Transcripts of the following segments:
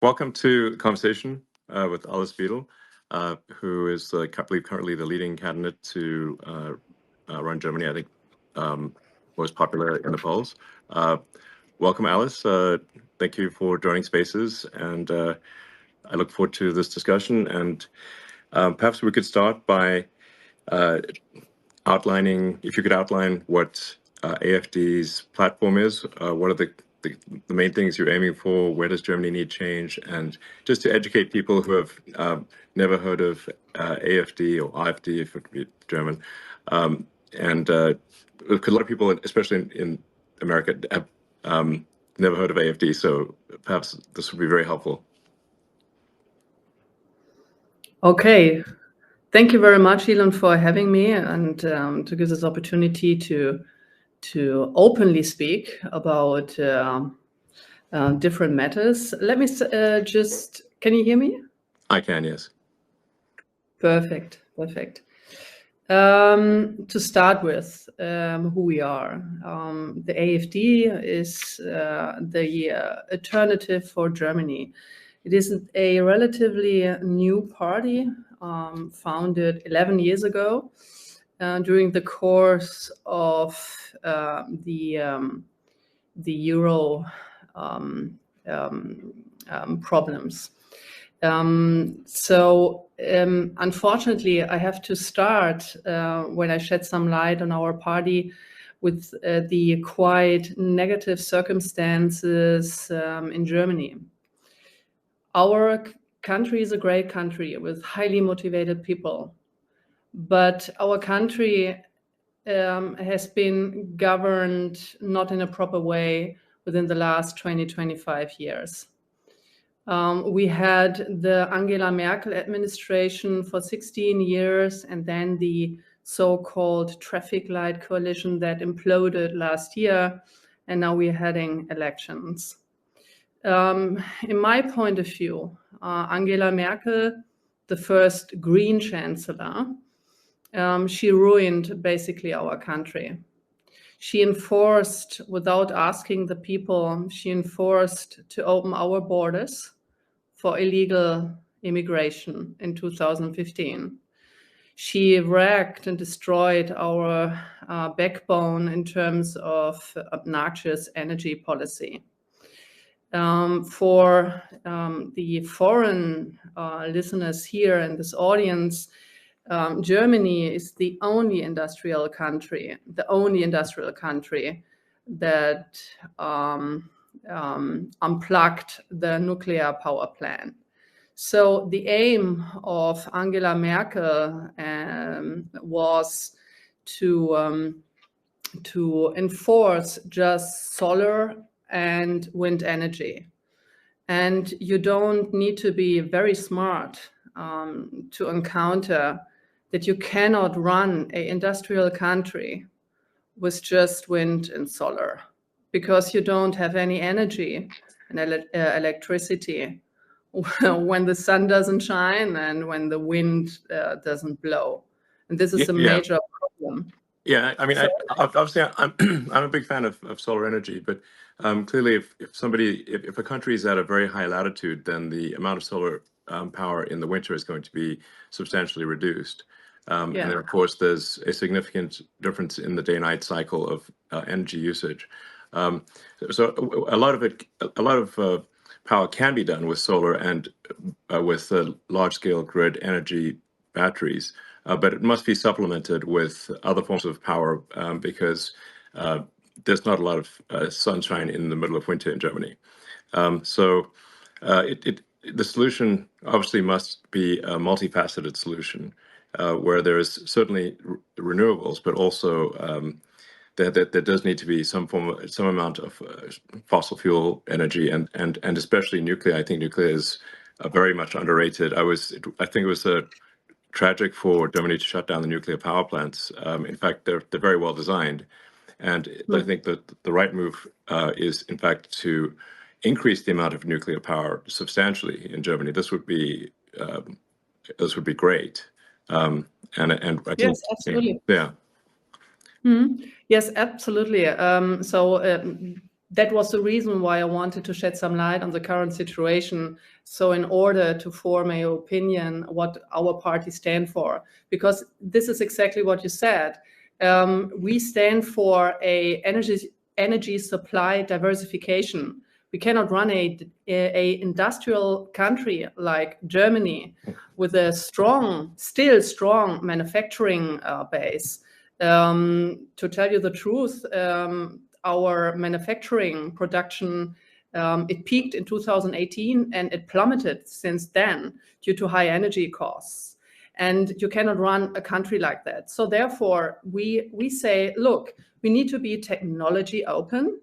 Welcome to the conversation with Alice Weidel, who is, I believe, currently the leading candidate to run Germany, I think, most popular in the polls. Welcome, Alice. Thank you for joining Spaces, and I look forward to this discussion. And perhaps we could start by outlining, if you could outline what AFD's platform is, what are the main things you're aiming for, where does Germany need change, and just to educate people who have never heard of AFD or AfD, if it could be German, because a lot of people, especially in America, have never heard of AFD, so perhaps this would be very helpful. Okay, thank you very much, Elon, for having me and to give this opportunity to openly speak about different matters. Let me just, can you hear me? I can, yes. Perfect, perfect. To start with, who we are. The AfD is the alternative for Germany. It is a relatively new party, founded 11 years ago. During the course of the Euro problems. Unfortunately, I have to start when I shed some light on our party with the quite negative circumstances in Germany. Our country is a great country with highly motivated people. But our country has been governed not in a proper way within the last 25 years. We had the Angela Merkel administration for 16 years, and then the so-called traffic light coalition that imploded last year, and now we're heading elections. In my point of view, Angela Merkel, the first Green Chancellor, she ruined basically our country. She enforced, without asking the people, she enforced to open our borders for illegal immigration in 2015. She wrecked and destroyed our backbone in terms of obnoxious energy policy. For the foreign listeners here in this audience, Germany is the only industrial country that unplugged the nuclear power plant. So the aim of Angela Merkel was to enforce just solar and wind energy. And you don't need to be very smart to encounter that you cannot run an industrial country with just wind and solar, because you don't have any energy and electricity when the sun doesn't shine and when the wind doesn't blow. And this is a major problem. Yeah, I mean, obviously, I'm a big fan of solar energy, but clearly, if a country is at a very high latitude, then the amount of solar power in the winter is going to be substantially reduced. And then, of course, there's a significant difference in the day-night cycle of energy usage. So a lot of power can be done with solar and with large-scale grid energy batteries, but it must be supplemented with other forms of power because there's not a lot of sunshine in the middle of winter in Germany. The solution obviously must be a multifaceted solution where there is certainly renewables, but also there does need to be some amount of fossil fuel energy and especially nuclear. I think nuclear is very much underrated. I think it was tragic for Germany to shut down the nuclear power plants. In fact, they're very well designed, and I think that the right move is, in fact, to increase the amount of nuclear power substantially in Germany. This would be great. And I think, yes, absolutely. Yeah. Yes, absolutely. that was the reason why I wanted to shed some light on the current situation. So in order to form an opinion what our party stand for, because this is exactly what you said. We stand for a energy supply diversification. We cannot run a industrial country like Germany with a still strong manufacturing base. To tell you the truth, our manufacturing production, it peaked in 2018 and it plummeted since then due to high energy costs. And you cannot run a country like that. So therefore, we say, look, we need to be technology open,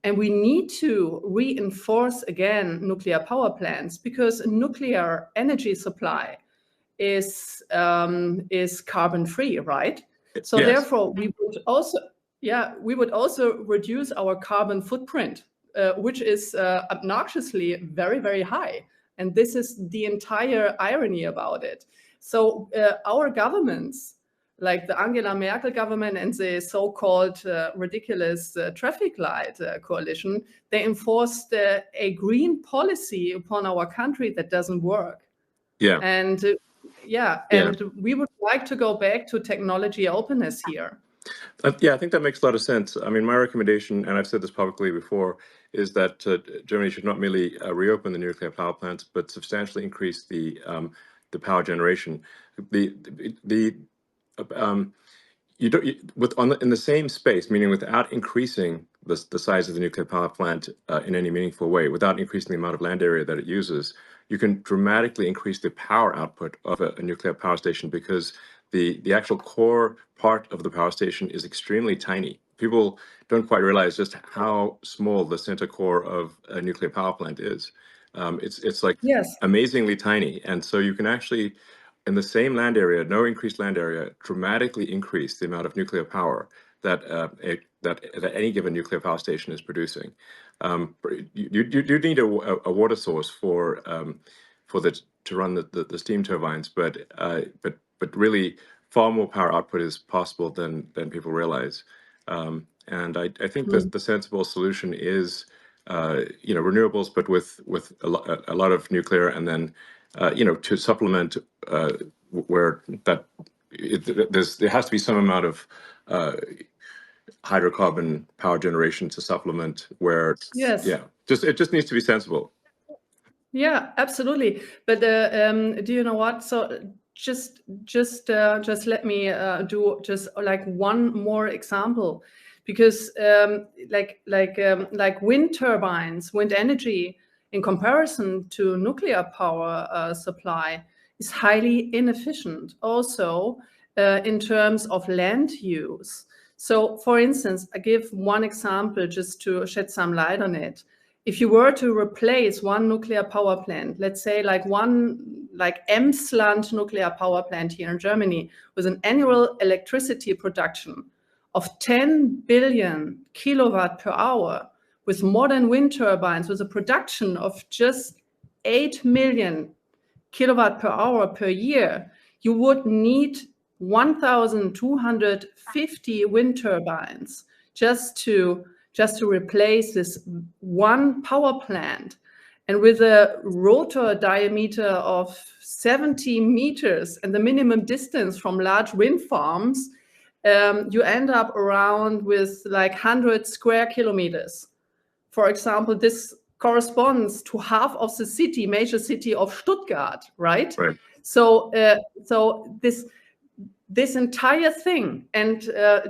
and we need to reinforce again nuclear power plants, because nuclear energy supply is carbon free, right? So Yes. therefore, we would also reduce our carbon footprint, which is obnoxiously very, very high. And this is the entire irony about it. So our governments, like the Angela Merkel government and the so-called ridiculous traffic light coalition, they enforced a green policy upon our country that doesn't work. Yeah. And we would like to go back to technology openness here. Yeah, I think that makes a lot of sense. I mean, my recommendation, and I've said this publicly before, is that Germany should not merely reopen the nuclear power plants, but substantially increase the power generation. In the same space, meaning without increasing the size of the nuclear power plant in any meaningful way, without increasing the amount of land area that it uses, you can dramatically increase the power output of a nuclear power station, because the actual core part of the power station is extremely tiny. People don't quite realize just how small the center core of a nuclear power plant is. It's like amazingly tiny, and so you can actually, in the same land area, no increased land area, dramatically increase the amount of nuclear power that any given nuclear power station is producing. You need a water source to run the steam turbines, but really far more power output is possible than people realize. And I think that the sensible solution is renewables, but with a lot of nuclear, and then to supplement where there has to be some amount of hydrocarbon power generation to supplement where it just needs to be sensible. Yeah, absolutely. But do you know what? So just let me do just like one more example, because like wind turbines, wind energy, in comparison to nuclear power supply, is highly inefficient. Also, in terms of land use. So, for instance, I give one example just to shed some light on it. If you were to replace one nuclear power plant, let's say like Emsland nuclear power plant here in Germany, with an annual electricity production of 10 billion kilowatt per hour, with modern wind turbines, with a production of just 8 million kilowatt per hour per year, you would need 1,250 wind turbines just to replace this one power plant. And with a rotor diameter of 70 meters and the minimum distance from large wind farms, you end up around with like 100 square kilometers. For example, this corresponds to half of the major city of Stuttgart, right? Right. So this entire thing, and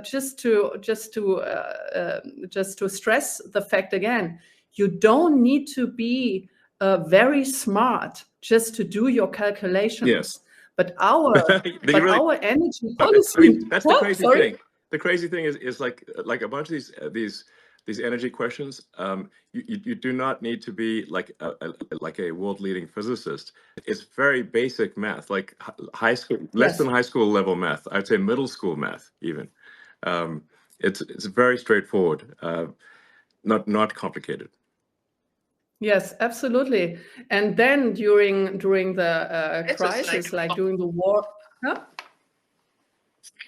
just to stress the fact again, you don't need to be very smart just to do your calculations. Yes. But our energy policy. I mean, that's the crazy thing. The crazy thing is like a bunch of these energy questions. You do not need to be like a world-leading physicist. It's very basic math, like high school, less than high school level math. I'd say middle school math even. It's very straightforward, not complicated. Yes, absolutely. And then during the crisis, like during the war. Huh?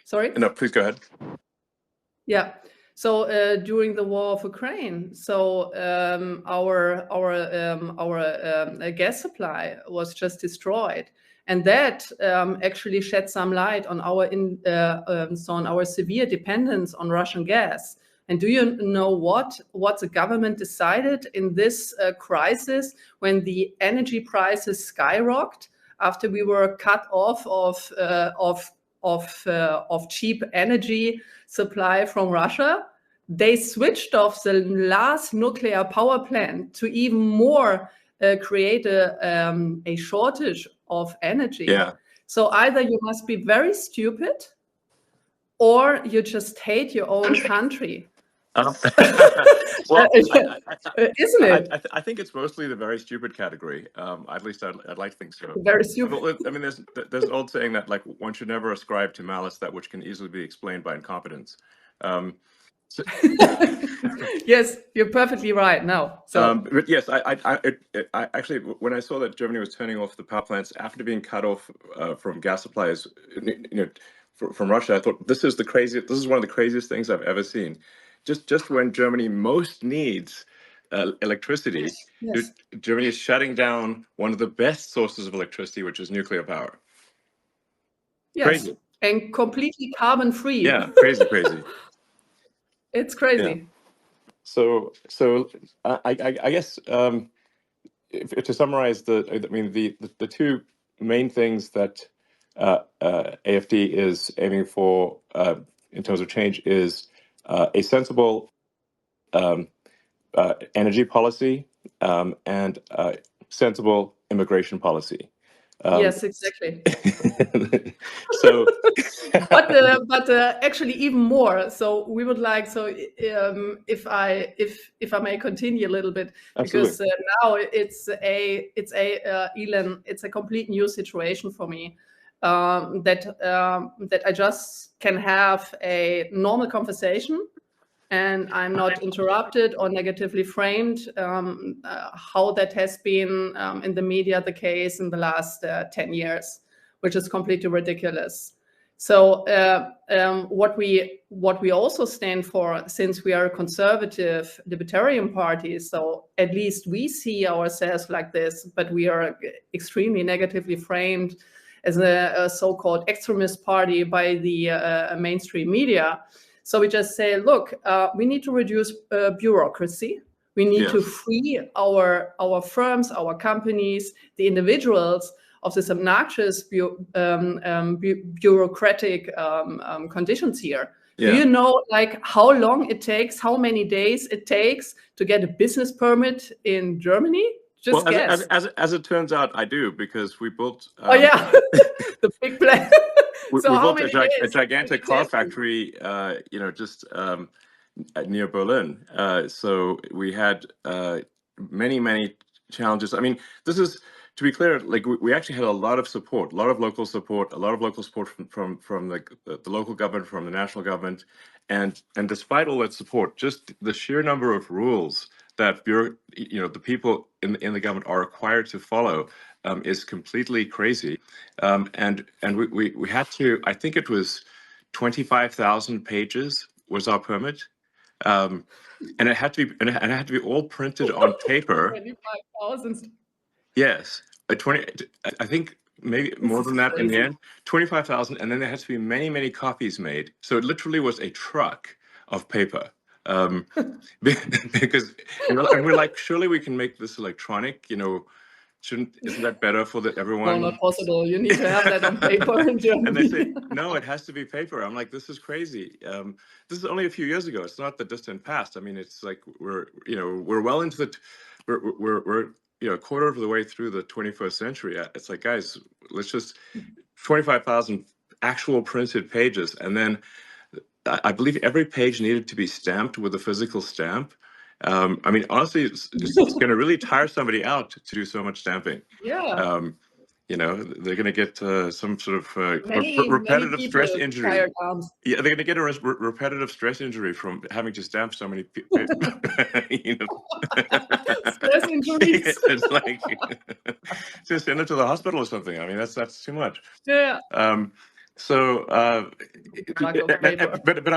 Sorry? No, please go ahead. Yeah. So during the war of Ukraine, so our gas supply was just destroyed, and that actually shed some light on our severe dependence on Russian gas. And do you know what the government decided in this crisis when the energy prices skyrocketed after we were cut off of cheap energy supply from Russia? They switched off the last nuclear power plant to even more create a shortage of energy. Yeah. So either you must be very stupid or you just hate your own country. Well, isn't it? I think it's mostly the very stupid category. At least I'd like to think so. Very stupid. I mean, there's an old saying that like one should never ascribe to malice that which can easily be explained by incompetence. So, yes, you're perfectly right. No, so but yes, I actually, when I saw that Germany was turning off the power plants after being cut off from gas supplies, from Russia, I thought this is one of the craziest things I've ever seen. Just when Germany most needs electricity, yes. Germany is shutting down one of the best sources of electricity, which is nuclear power. Yes. Crazy. And completely carbon free. Yeah, crazy. It's crazy. Yeah. So I guess to summarize the two main things that AFD is aiming for in terms of change is a sensible energy policy and sensible immigration policy. Yes, exactly. So, but actually even more. So we would like, if I may continue a little bit, absolutely. because now it's Elon, it's a complete new situation for me. That I just can have a normal conversation and I'm not interrupted or negatively framed, how that has been in the media the case in the last 10 years, which is completely ridiculous. So what we also stand for, since we are a conservative libertarian party, so at least we see ourselves like this, but we are extremely negatively framed as a so-called extremist party by the mainstream media. So we just say, look, we need to reduce bureaucracy. We need to free our firms, our companies, the individuals of this obnoxious bureaucratic conditions here. Do you know, like, how long it takes, how many days it takes to get a business permit in Germany? Just guess. As it turns out, I do, because we built. The big plan. We built a gigantic car factory, just near Berlin. So we had many challenges. I mean, this is, to be clear, like we actually had a lot of support, a lot of local support from the local government, from the national government, and despite all that support, just the sheer number of rules that the people in the government are required to follow is completely crazy, and we had to. I think it was 25,000 pages was our permit, and it had to be all printed on paper. 25,000. Yes, I think maybe more than that in the end. 25,000, and then there had to be many copies made. So it literally was a truck of paper. Because and we're like, surely we can make this electronic, isn't that better for everyone? No, not possible. You need to have that on paper in Germany. And they say, no, it has to be paper. I'm like, this is crazy. This is only a few years ago. It's not the distant past. I mean, it's like we're well into we're a quarter of the way through the 21st century. It's like, guys, let's just 25,000 actual printed pages, and then I believe every page needed to be stamped with a physical stamp. I mean, honestly, it's going to really tire somebody out to do so much stamping. Yeah. They're going to get some sort of repetitive stress injury. Yeah, they're going to get a repetitive stress injury from having to stamp so many people. Stress injuries. It's like just send it to the hospital or something. I mean, that's too much. Yeah. So, Mug of paper. but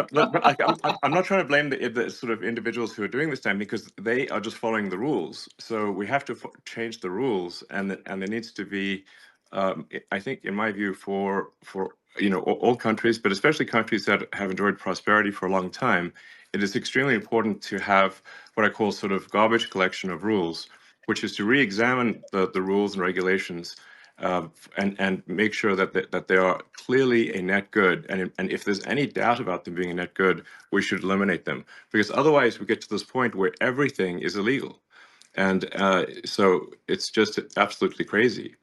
I'm not trying to blame the sort of individuals who are doing this time, because they are just following the rules. So we have to change the rules, and there needs to be, I think, in my view, for all countries, but especially countries that have enjoyed prosperity for a long time, it is extremely important to have what I call sort of garbage collection of rules, which is to re-examine the rules and regulations. And make sure that they are clearly a net good, and if there's any doubt about them being a net good, we should eliminate them, because otherwise we get to this point where everything is illegal, and so it's just absolutely crazy.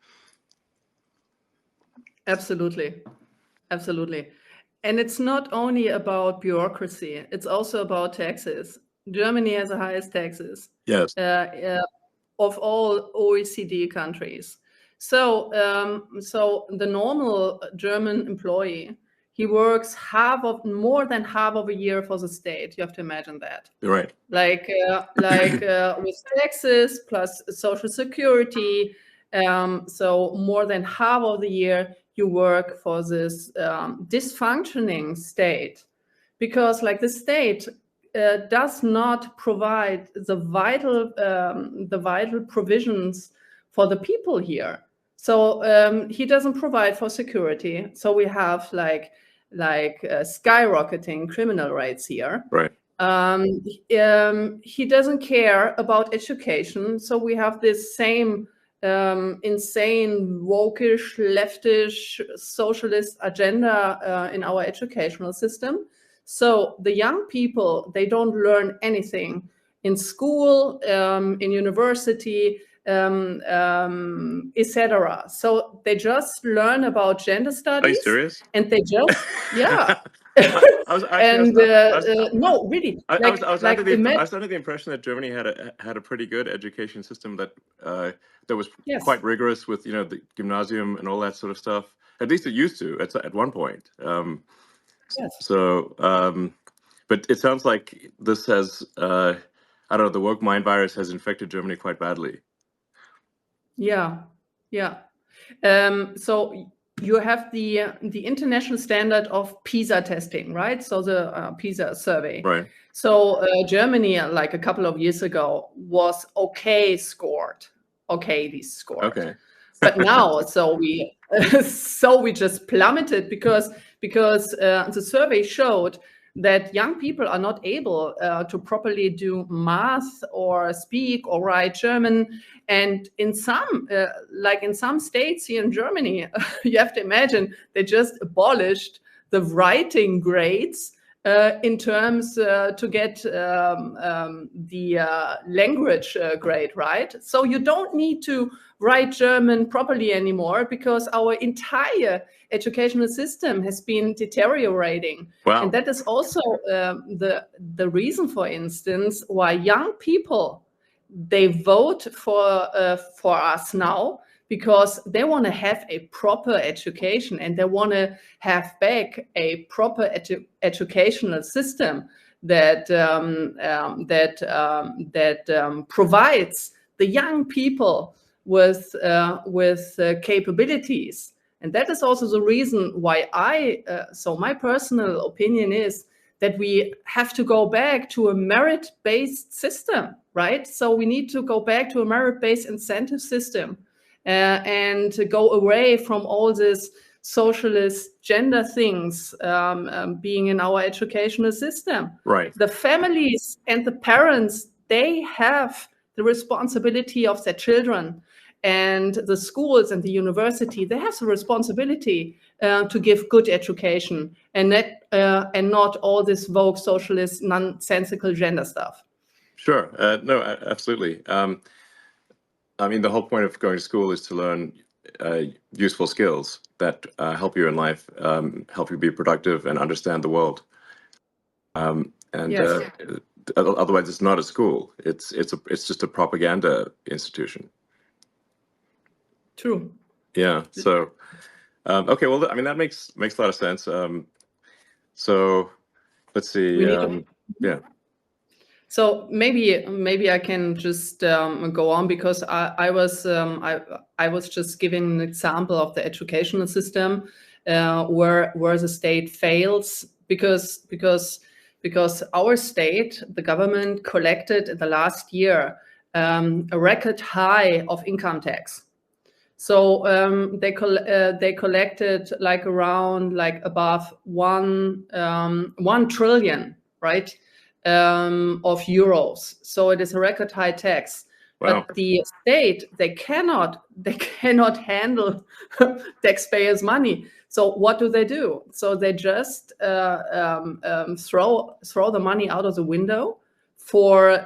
Absolutely, absolutely. And it's not only about bureaucracy; it's also about taxes. Germany has the highest taxes. Yes. Of all OECD countries. So, so the normal German employee, he works more than half of a year for the state. You have to imagine that. You're right. Like with taxes plus Social Security. So more than half of the year you work for this dysfunctioning state, because like the state does not provide the vital provisions for the people here. So he doesn't provide for security. So we have like skyrocketing criminal rates here. Right. He doesn't care about education. So we have this same insane wokish, leftish, socialist agenda in our educational system. So the young people, they don't learn anything in school, in university, etc. So they just learn about gender studies. Are you serious? And they just, yeah. No, really. I was under the impression that Germany had a pretty good education system that was quite rigorous with the gymnasium and all that sort of stuff. At least it used to at one point. Yes. So, but it sounds like this has I don't know, the woke mind virus has infected Germany quite badly. Yeah, yeah. So you have the international standard of PISA testing, right? So the PISA survey. Right. So Germany, like a couple of years ago, was scored. Okay. But now, so we just plummeted because the survey showed that young people are not able to properly do math or speak or write German. And in some states here in Germany, you have to imagine they just abolished the writing grades in terms to get the language grade, right? So you don't need to write German properly anymore because our entire educational system has been deteriorating. Wow. And that is also the reason, for instance, why young people, they vote for us now, because they want to have a proper education and they want to have back a proper educational system that provides the young people with capabilities. And that is also the reason why so my personal opinion is that we have to go back to a merit-based system, right? So we need to go back to a merit-based incentive system and to go away from all this socialist gender things being in our educational system. Right. The families and the parents, they have the responsibility of their children. And the schools and the university, they have the responsibility to give good education and not all this woke socialist nonsensical gender stuff. Sure. No, absolutely. I mean, the whole point of going to school is to learn useful skills that help you in life, help you be productive and understand the world. Yes. Otherwise, it's not a school. It's just a propaganda institution. True. Yeah. So, okay. Well, I mean, that makes a lot of sense. So, let's see. Yeah. So maybe I can just go on, because I was just giving an example of the educational system, where the state fails because our state, the government, collected in the last year a record high of income tax. So they collected like around like above 1 trillion, right, of euros. So it is a record high tax. Wow. But the state, they cannot handle taxpayers' money. So what do? So they just throw the money out of the window for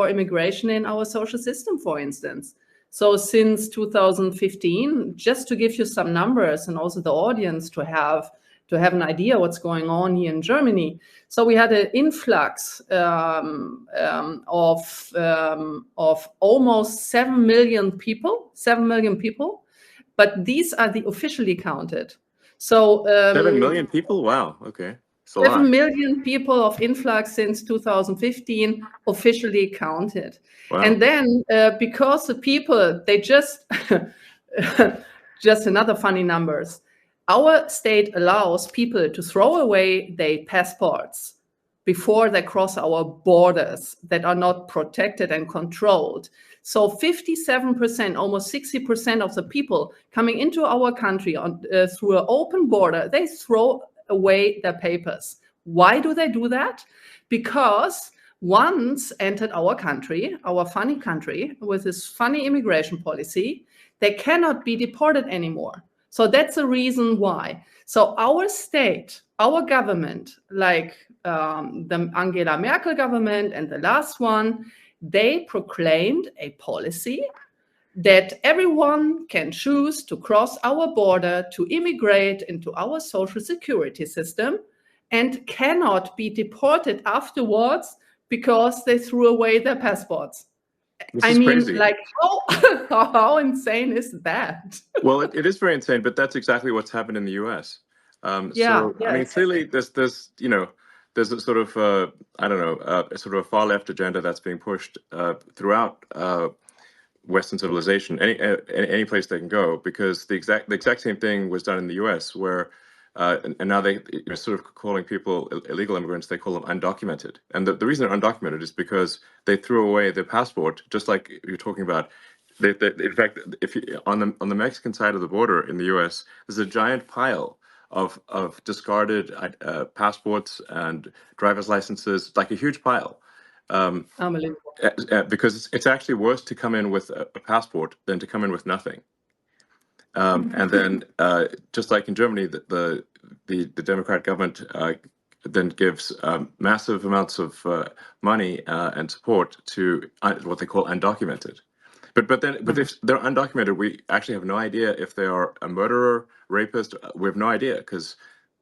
immigration in our social system, for instance. So since 2015, just to give you some numbers and also the audience to have an idea what's going on here in Germany. So we had an influx of almost 7 million people, but these are the officially counted. So 7 million people? Wow. Okay. 7 million people of influx since 2015 officially counted. Wow. And then because the people, they just another funny numbers. Our state allows people to throw away their passports before they cross our borders that are not protected and controlled. So 57%, almost 60% of the people coming into our country through an open border, they throw away their papers. Why do they do that? Because once entered our country, our funny country, with this funny immigration policy, they cannot be deported anymore. So that's the reason why. So our state, our government, like the Angela Merkel government and the last one, they proclaimed a policy that everyone can choose to cross our border to immigrate into our social security system and cannot be deported afterwards because they threw away their passports. This is crazy. Like, how insane is that? Well, it is very insane, but that's exactly what's happened in the U.S. I mean, exactly. clearly there's a sort of a sort of a far left agenda that's being pushed throughout Western civilization, any place they can go, because the exact same thing was done in the U.S. where and now they're sort of calling people illegal immigrants. They call them undocumented, and the reason they're undocumented is because they threw away their passport, just like you're talking about. In fact, if you, on the Mexican side of the border in the U.S., there's a giant pile of discarded passports and driver's licenses, like a huge pile. Because it's actually worse to come in with a passport than to come in with nothing. And then, just like in Germany, the Democrat government then gives massive amounts of money and support to what they call undocumented. But if they're undocumented, we actually have no idea if they are a murderer, rapist. We have no idea because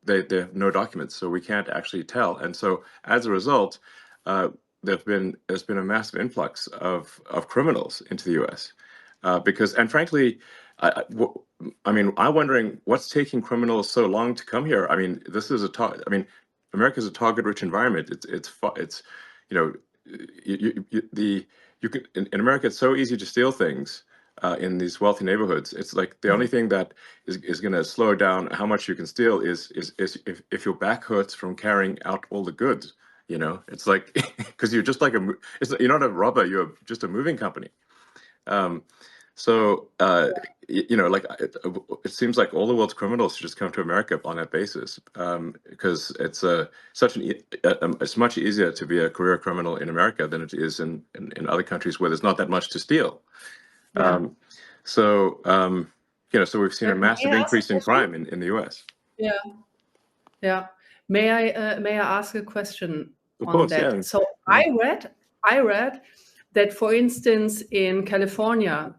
they have no documents, so we can't actually tell. And so as a result, there's been a massive influx of criminals into the U.S. And frankly, I'm wondering what's taking criminals so long to come here. I mean, this is America's a target-rich environment. It's you can in America, it's so easy to steal things in these wealthy neighborhoods. It's like the only thing that is going to slow down how much you can steal is if your back hurts from carrying out all the goods. It's like because you're just like you're not a robber, you're just a moving company. It seems like all the world's criminals should just come to America on that basis, because it's it's much easier to be a career criminal in America than it is in other countries where there's not that much to steal. Yeah. So we've seen a massive increase in crime in the U.S. Yeah. May I ask a question Of on course, that? yeah. So I read that, for instance, in California,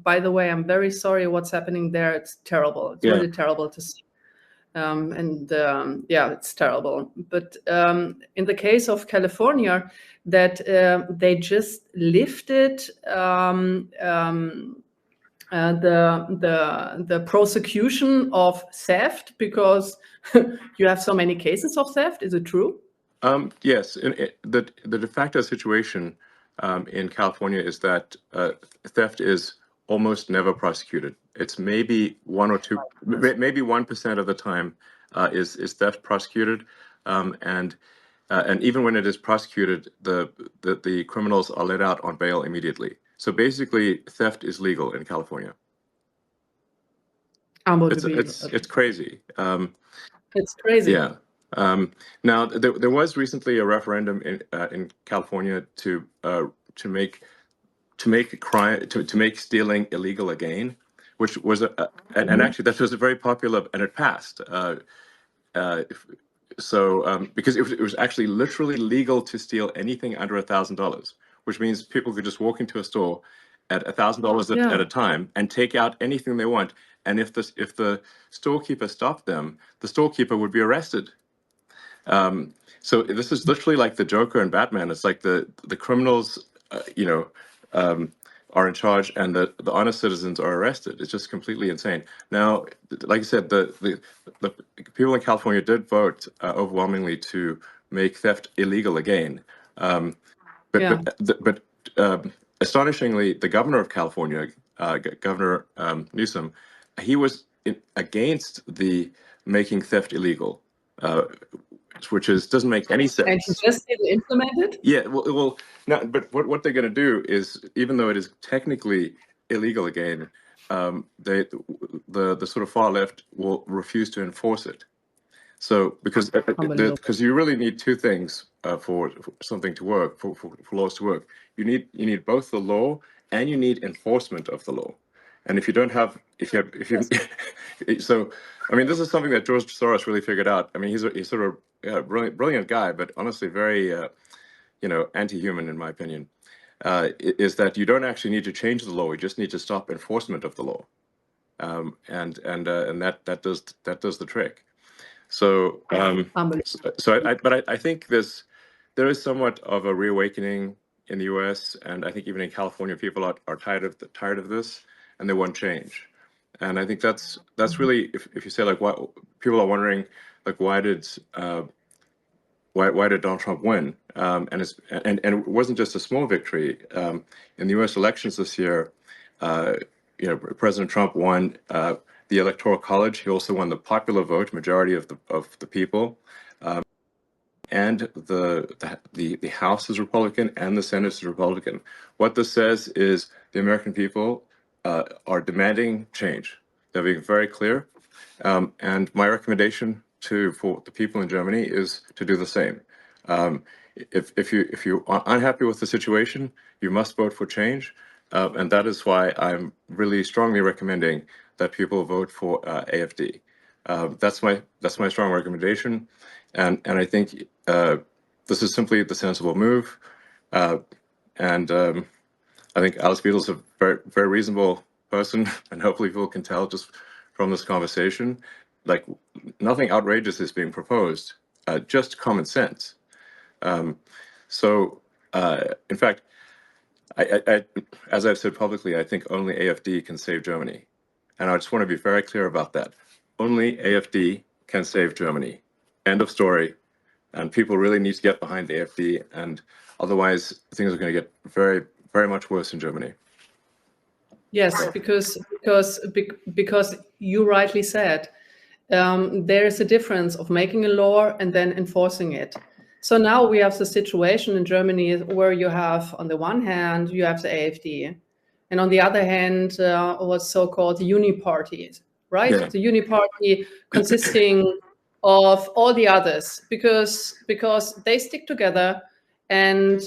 by the way, I'm very sorry what's happening there. It's terrible. It's really terrible to see. It's terrible. But in the case of California, that they just lifted the prosecution of theft because you have so many cases of theft. Is it true? Yes. The de facto situation in California is that theft is almost never prosecuted. it's maybe 1 or 2, maybe 1% of the time is theft prosecuted, and even when it is prosecuted, the criminals are let out on bail immediately. So basically, theft is legal in California. It's crazy. It's crazy. Yeah. Now there was recently a referendum in California to make stealing illegal again, which was and actually that was a very popular, and it passed. Because it was actually literally legal to steal anything under $1,000, which means people could just walk into a store at $1,000 at a time and take out anything they want. And if the storekeeper stopped them, the storekeeper would be arrested. So this is literally like the Joker and Batman. It's like the criminals, are in charge, and the honest citizens are arrested. It's just completely insane. Now, like I said, the people in California did vote overwhelmingly to make theft illegal again. But astonishingly, the governor of California, Governor Newsom, he was against the making theft illegal, which doesn't make any sense. And he just didn't implement it? Yeah, well, no, but what they're going to do is, even though it is technically illegal again, the sort of far left will refuse to enforce it. So because you really need two things for something to work, for laws to work. You need both the law and you need enforcement of the law. And if you don't have, so I mean, this is something that George Soros really figured out. I mean, he's sort of a brilliant guy, but honestly very anti-human in my opinion. Is that you don't actually need to change the law; you just need to stop enforcement of the law, and that does the trick. So I think there is somewhat of a reawakening in the U.S. and I think even in California, people are tired of this, and they want change. And I think that's really, if you say like, why people are wondering, like, why did Donald Trump win? And it wasn't just a small victory. In the U.S. elections this year, President Trump won the Electoral College. He also won the popular vote, majority of the people, and the House is Republican and the Senate is Republican. What this says is the American people are demanding change. They're being very clear, and my recommendation for the people in Germany is to do the same. If you are unhappy with the situation, you must vote for change, and that is why I'm really strongly recommending that people vote for AFD. That's my strong recommendation, and I think this is simply the sensible move, and I think Alice Beadle's a very, very reasonable person, and hopefully people can tell just from this conversation, like, nothing outrageous is being proposed, just common sense. So in fact, I as I've said publicly, I think only AFD can save Germany. And I just want to be very clear about that. Only AFD can save Germany. End of story. And people really need to get behind the AFD, and otherwise things are going to get very, very much worse in Germany. Yes, because you rightly said, there is a difference of making a law and then enforcing it. So now we have the situation in Germany where you have, on the one hand, you have the AfD, and on the other hand, what's so-called uniparties, right? Yeah. The uniparty consisting of all the others, because they stick together, and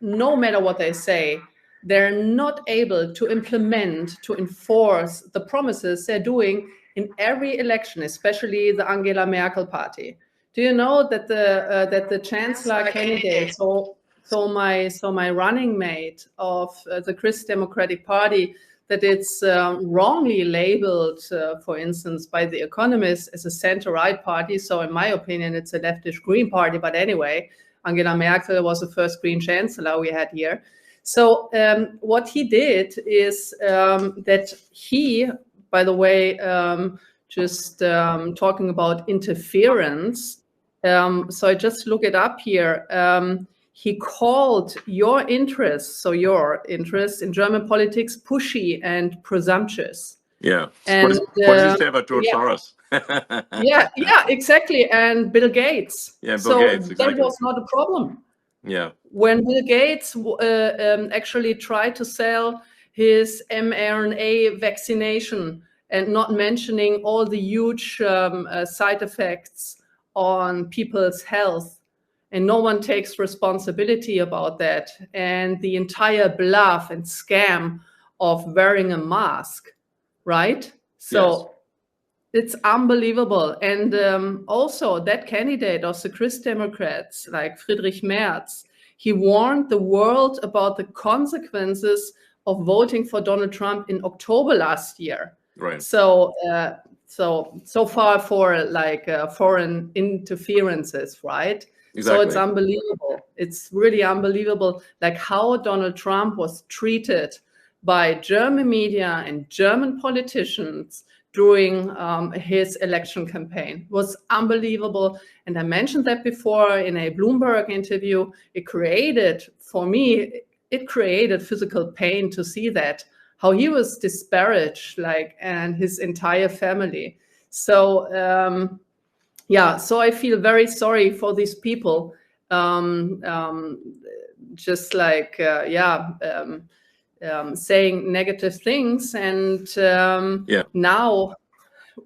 no matter what they say, they're not able to implement, to enforce the promises they're doing in every election, especially the Angela Merkel party. Do you know that the chancellor candidate, so my running mate of the Christ Democratic Party, that it's wrongly labeled, for instance, by The Economist as a center-right party. So in my opinion, it's a leftish Green party. But anyway, Angela Merkel was the first Green chancellor we had here. So what he did is that he, by the way, just talking about interference, so I just look it up here. he called your interests, so your interests in German politics, pushy and presumptuous. Yeah. And what does he say about George Soros? yeah, exactly. And Bill Gates. Yeah, Bill so Gates, exactly. That was not a problem. Yeah. When Bill Gates actually tried to sell his mRNA vaccination and not mentioning all the huge side effects on people's health, and no one takes responsibility about that, and the entire bluff and scam of wearing a mask, right? So it's unbelievable. And also that candidate of the Christ Democrats, like Friedrich Merz, he warned the world about the consequences of voting for Donald Trump in October last year. Right. So far for like foreign interferences, right? Exactly. So it's unbelievable. It's really unbelievable, like how Donald Trump was treated by German media and German politicians during his election campaign. It was unbelievable. And I mentioned that before in a Bloomberg interview. It created, for me, it created physical pain to see that, how he was disparaged, like, and his entire family. So, so I feel very sorry for these people. Just like, saying negative things, and now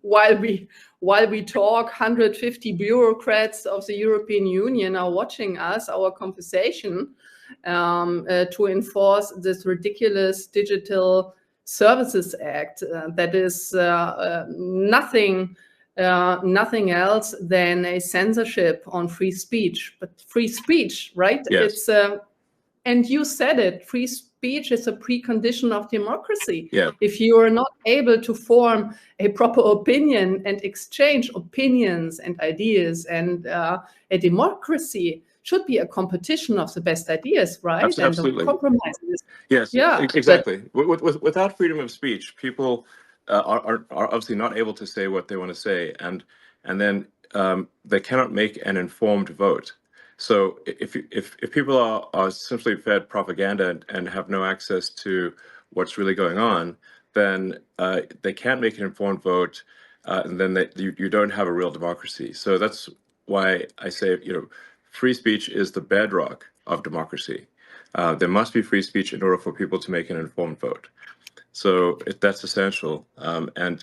while we talk, 150 bureaucrats of the European Union are watching us, our conversation, to enforce this ridiculous Digital Services Act that is nothing else than a censorship on free speech. But free speech, right? Yes. It's and you said it, free speech is a precondition of democracy. Yeah. If you are not able to form a proper opinion and exchange opinions and ideas, and a democracy should be a competition of the best ideas, right? Absolutely. And compromises. Yes, yeah, exactly. Without freedom of speech, people are obviously not able to say what they want to say, and then they cannot make an informed vote. So if people are simply fed propaganda and have no access to what's really going on, then they can't make an informed vote, and then you don't have a real democracy. So that's why I say, free speech is the bedrock of democracy. There must be free speech in order for people to make an informed vote. So that's essential. And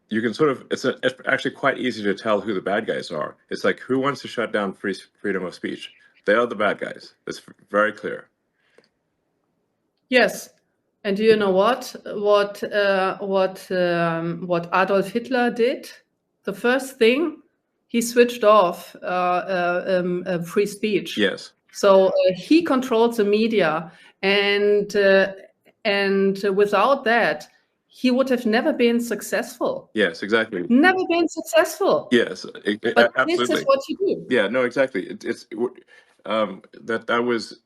you can sort of, it's actually quite easy to tell who the bad guys are. It's like, who wants to shut down freedom of speech? They are the bad guys. It's very clear. Yes. And do you know what Adolf Hitler did? The first thing, he switched off free speech. Yes. So he controlled the media, and without that, he would have never been successful. Yes, exactly. Never been successful. Yes, but absolutely. This is what you do. Yeah, no, exactly. That was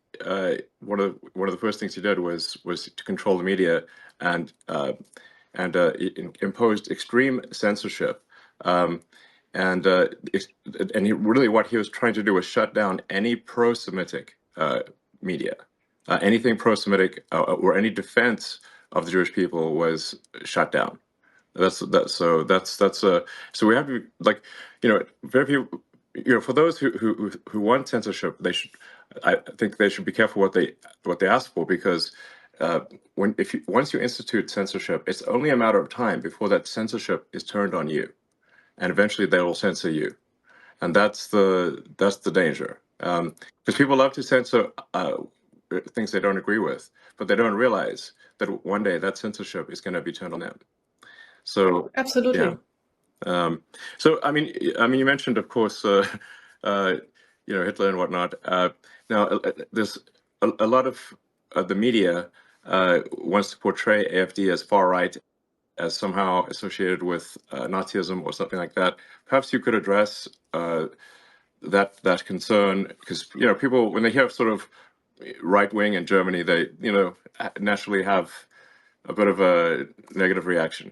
one of the first things he did was to control the media and imposed extreme censorship. And what he was trying to do was shut down any pro-Semitic media. Anything pro-Semitic or any defense of the Jewish people was shut down. So we have to, like, very few, for those who want censorship, I think they should be careful what they ask for, because once you institute censorship, it's only a matter of time before that censorship is turned on you, and eventually they will censor you, and that's the danger. Because people love to censor things they don't agree with, but they don't realize that one day that censorship is going to be turned on them. So absolutely. Yeah. So I mean, you mentioned, of course, Hitler and whatnot. Now, there's a lot of the media wants to portray AfD as far right, as somehow associated with Nazism or something like that. Perhaps you could address that concern, because people, when they hear sort of right wing in Germany, they naturally have a bit of a negative reaction.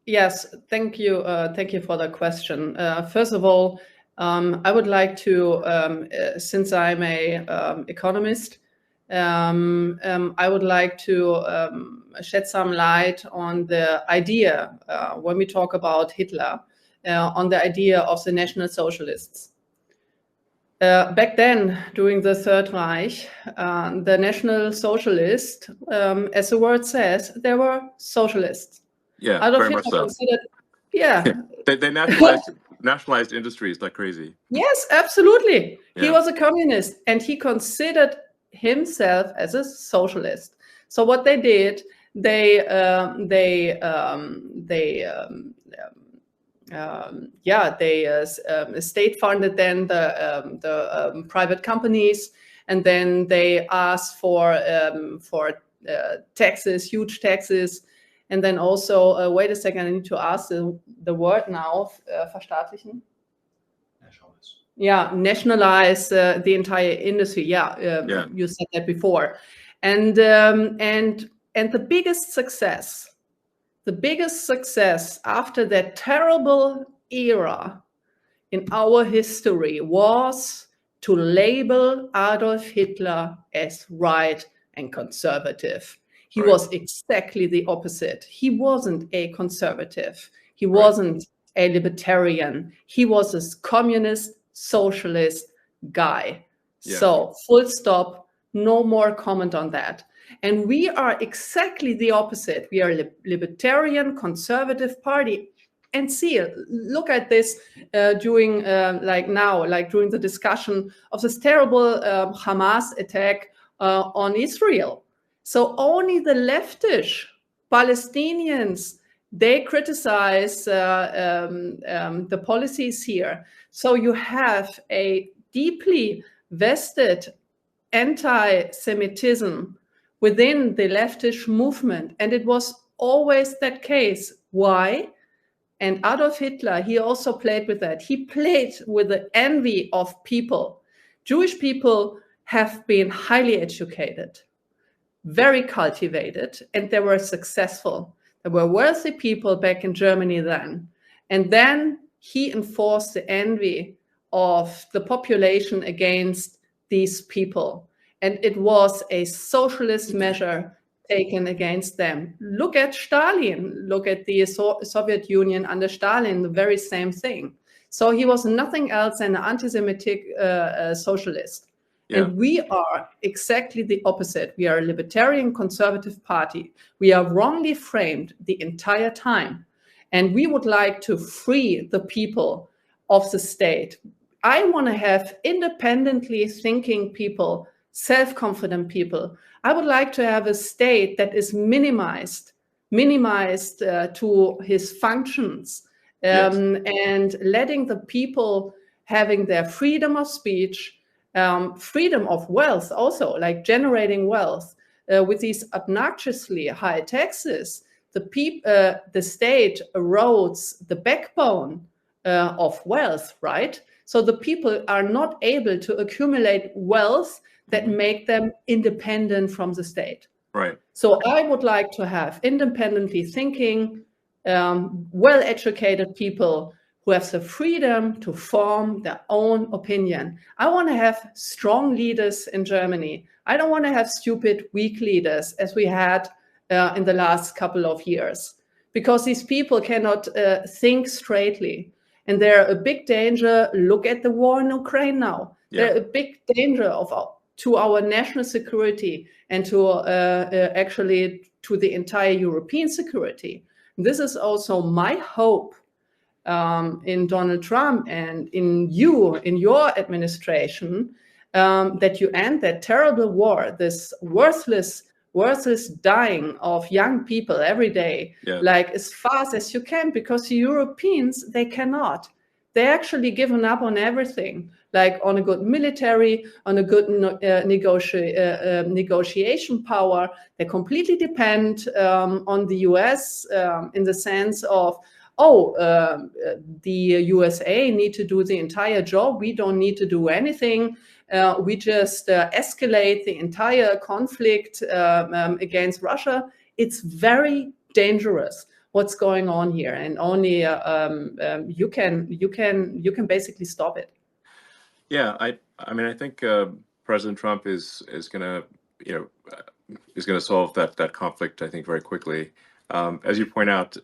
Yes, thank you for the question. First of all, I would like to, since I'm a economist, I would like to shed some light on the idea, when we talk about Hitler, on the idea of the National Socialists. Back then, during the Third Reich, the National Socialists, as the word says, they were socialists. Yeah, Adolf very much Hitler so. considered, yeah. They nationalized industries like crazy. Yes, absolutely. Yeah. He was a communist, and he considered himself as a socialist. So what they did, they state funded then the private companies, and then they asked for taxes, huge taxes, and then also wait a second, I need to ask the word now, verstaatlichen. Yeah, nationalize the entire industry. Yeah, you said that before, and the biggest success after that terrible era in our history was to label Adolf Hitler as right and conservative. He was exactly the opposite. He wasn't a conservative. He wasn't a libertarian. He was a communist, socialist guy. Yeah. So full stop, no more comment on that. And we are exactly the opposite. We are a libertarian, conservative party. And see, look at this during during the discussion of this terrible Hamas attack on Israel. So only the leftish Palestinians, they criticize the policies here. So you have a deeply vested anti-Semitism within the leftish movement. And it was always that case. Why? And Adolf Hitler, he also played with that. He played with the envy of people. Jewish people have been highly educated, very cultivated, and they were successful. There were wealthy people back in Germany then. And then he enforced the envy of the population against these people. And it was a socialist measure taken against them. Look at Stalin. Look at the Soviet Union under Stalin, the very same thing. So he was nothing else than an anti-Semitic socialist. Yeah. And we are exactly the opposite. We are a libertarian conservative party. We are wrongly framed the entire time. And we would like to free the people of the state. I want to have independently thinking people, self-confident people. I would like to have a state that is minimized to his functions, and letting the people having their freedom of speech, freedom of wealth also, like generating wealth. With these obnoxiously high taxes, the state erodes the backbone of wealth, right? So the people are not able to accumulate wealth that make them independent from the state. Right. So I would like to have independently thinking, well-educated people who have the freedom to form their own opinion. I want to have strong leaders in Germany. I don't want to have stupid, weak leaders as we had in the last couple of years, because these people cannot think straightly. And they're a big danger. Look at the war in Ukraine now. Yeah. They're a big danger to our national security and to actually to the entire European security. This is also my hope in Donald Trump and in your administration, that you end that terrible war, this worthless dying of young people every day, like as fast as you can, because the Europeans, they cannot. They actually given up on everything, like on a good military, on a good negotiation power. They completely depend on the US in the sense of, the USA need to do the entire job. We don't need to do anything. We just escalate the entire conflict against Russia. It's very dangerous. what's going on here, and only you can basically stop it. Yeah, I mean, I think President Trump is going to solve that conflict, I think, very quickly. As you point out,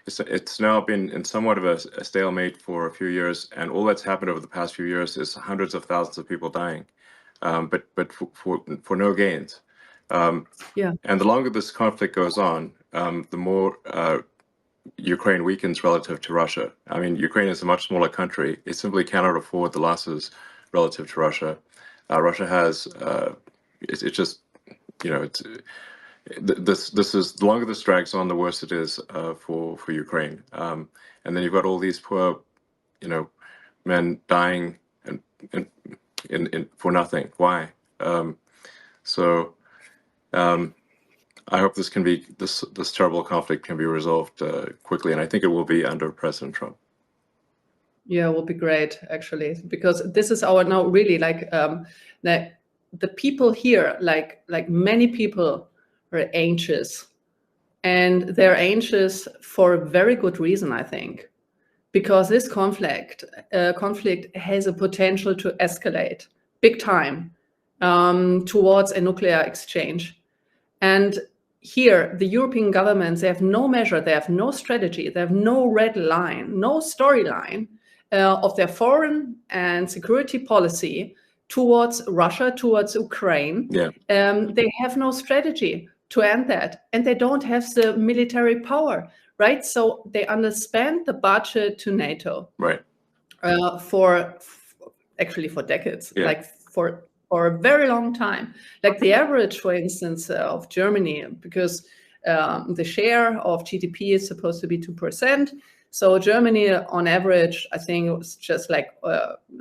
it's now been in somewhat of a stalemate for a few years, and all that's happened over the past few years is hundreds of thousands of people dying, but for no gains. Yeah. And the longer this conflict goes on, the more Ukraine weakens relative to Russia. I mean, Ukraine is a much smaller country. It simply cannot afford the losses relative to Russia. Russia has, it's just, it's this is, the longer this drags on, the worse it is for Ukraine. And then you've got all these poor, men dying and for nothing. Why? I hope this can be this terrible conflict can be resolved quickly, and I think it will be under President Trump. Yeah, it will be great, actually, because this is our now really like the people here, like many people are anxious, and they're anxious for a very good reason, I think, because this conflict has a potential to escalate big time towards a nuclear exchange. And here, the European governments, they have no measure, they have no strategy, they have no red line, no storyline of their foreign and security policy towards Russia, towards Ukraine. Yeah. They have no strategy to end that, and they don't have the military power, right? So they underspend the budget to NATO, right? For decades, yeah. like for a very long time. Like the average, for instance, of Germany, because the share of GDP is supposed to be 2%. So Germany, on average, I think it was just like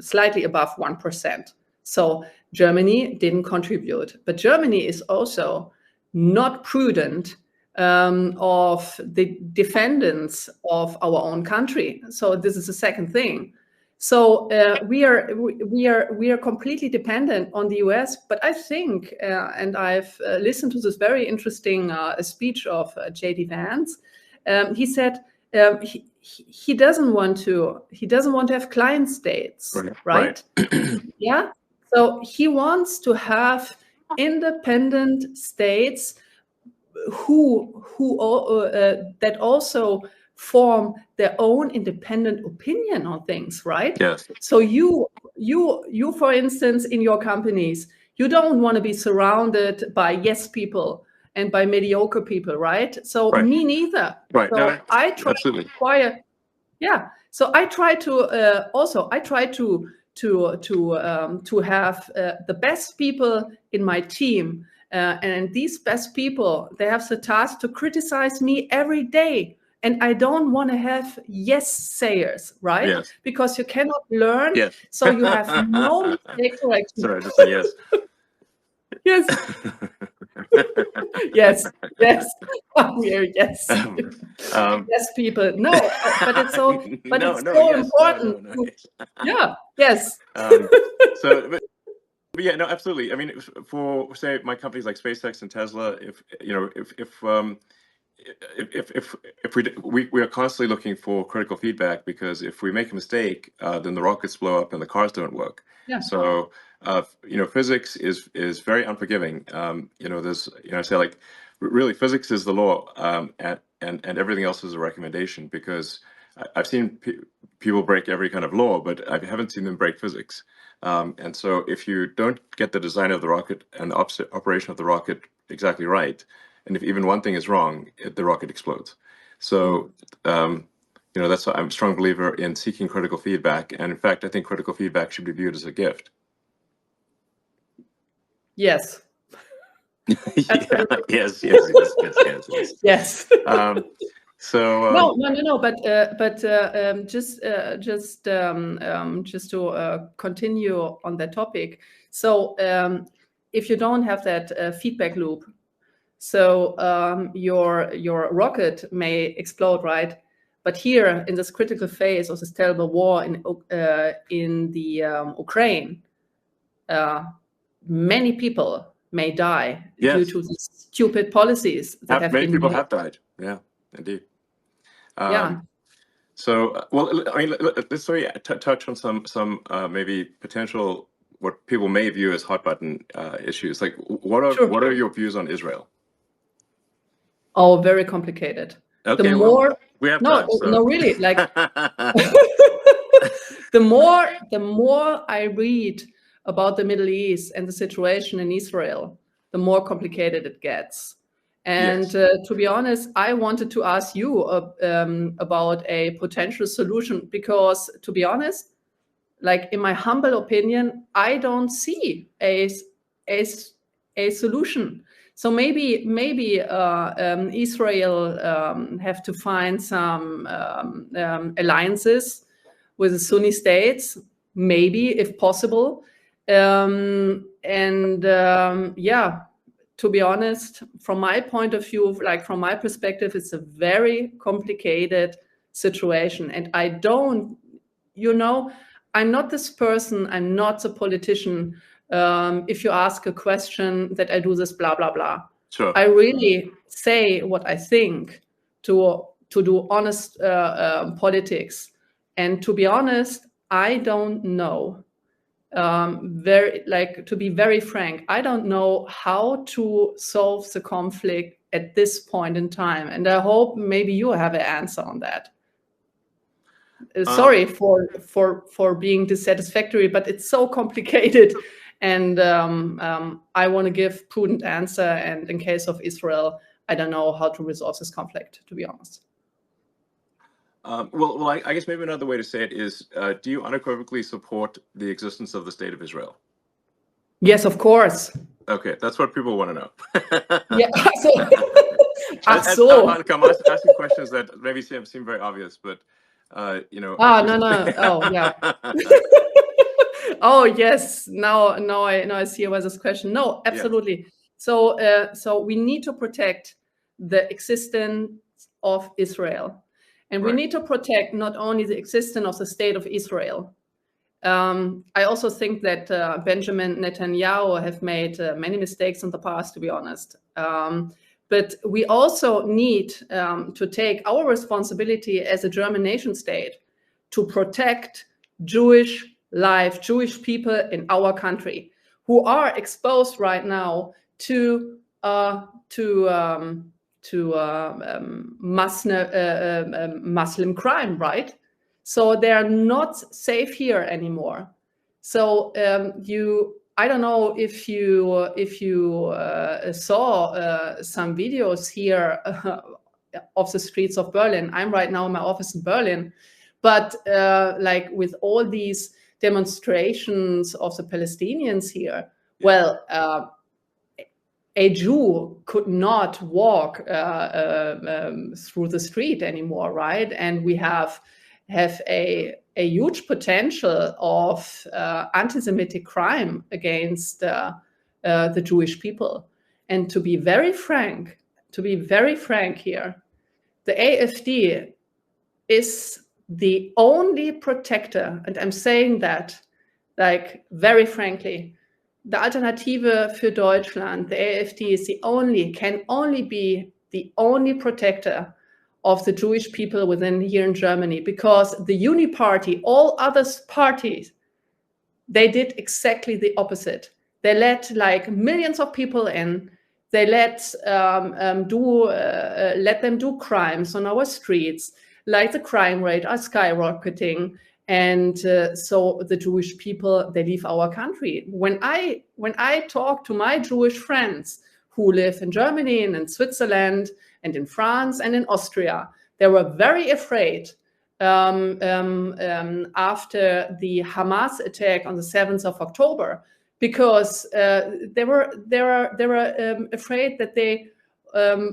slightly above 1%. So Germany didn't contribute. But Germany is also not prudent of the defendants of our own country. So this is the second thing. So we are completely dependent on the US. But I think, and I've listened to this very interesting speech of J.D. Vance. He said he doesn't want to have client states, right? Yeah. So he wants to have independent states who that also form their own independent opinion on things, right? Yes. So you, for instance, in your companies, you don't want to be surrounded by yes people and by mediocre people, right? So me neither. Right. So no, I try absolutely. to acquire. Yeah. So I try to to have the best people in my team. And these best people, they have the task to criticize me every day. And I don't want to have yes sayers, right? Yes. Because you cannot learn. Yes. So you have no mistake correction. Sorry, just say yes. Yes. yes. Yes. Yes, people. No, but it's so. But it's so important. No. Yeah. Yes. But yeah, no, absolutely. I mean, for say my companies like SpaceX and Tesla, if we are constantly looking for critical feedback, because if we make a mistake, then the rockets blow up and the cars don't work. Yeah. So physics is very unforgiving. There's say like really physics is the law, and everything else is a recommendation, because I've seen people break every kind of law, but I haven't seen them break physics. And so if you don't get the design of the rocket and the operation of the rocket exactly right, and if even one thing is wrong, the rocket explodes. So, that's why I'm a strong believer in seeking critical feedback. And in fact, I think critical feedback should be viewed as a gift. Yes. Yes. Yes. So no. But just to continue on that topic. So if you don't have that feedback loop, so your rocket may explode, right? But here in this critical phase of this terrible war in the Ukraine, many people may die due to these stupid policies that have many been people made. have died. Yeah, indeed. Yeah. So, well, I mean, let's touch on some maybe potential what people may view as hot button issues. Like, what are your views on Israel? Oh, very complicated. Okay, The more well, we have time. So. No, really, like the more I read about the Middle East and the situation in Israel, the more complicated it gets. And Yes. to be honest, I wanted to ask you about a potential solution, because to be honest, like in my humble opinion, I don't see a solution. So maybe Israel have to find some alliances with the Sunni states, maybe if possible. Yeah, to be honest, from my point of view, like from my perspective, it's a very complicated situation. And I don't, I'm not this person, I'm not a politician. If you ask a question that I do this, blah, blah, blah. Sure. I really say what I think to do honest politics. And to be honest, I don't know. To be very frank, I don't know how to solve the conflict at this point in time. And I hope maybe you have an answer on that. Sorry for being dissatisfactory, but it's so complicated. And I want to give prudent answer. And in case of Israel, I don't know how to resolve this conflict, to be honest. Well, I guess maybe another way to say it is, do you unequivocally support the existence of the state of Israel? Yes, of course. Okay, that's what people want to know. Yeah. I'm asking questions that maybe seem very obvious, but no. Oh, yeah. Oh, yes. Now I see where this question. No, absolutely. Yeah. So we need to protect the existence of Israel. And we need to protect not only the existence of the state of Israel. I also think that Benjamin Netanyahu have made many mistakes in the past, to be honest. But we also need to take our responsibility as a German nation state to protect Jewish life, Jewish people in our country who are exposed right now to Muslim crime, right? So they're not safe here anymore. So I don't know if you saw some videos here of the streets of Berlin. I'm right now in my office in Berlin, but like with all these demonstrations of the Palestinians here, well, a Jew could not walk through the street anymore, right? And we have a huge potential of anti-Semitic crime against the Jewish people. And to be very frank here, the AfD is the only protector, and I'm saying that like very frankly, the Alternative für Deutschland, the AfD, is can only be the only protector of the Jewish people within here in Germany, because the Uni Party, all other parties, they did exactly the opposite. They let like millions of people in. They let them do crimes on our streets. Like the crime rate are skyrocketing. And so the Jewish people, they leave our country. When I talk to my Jewish friends who live in Germany and in Switzerland and in France and in Austria, they were very afraid after the Hamas attack on the 7th of October, because they were afraid that they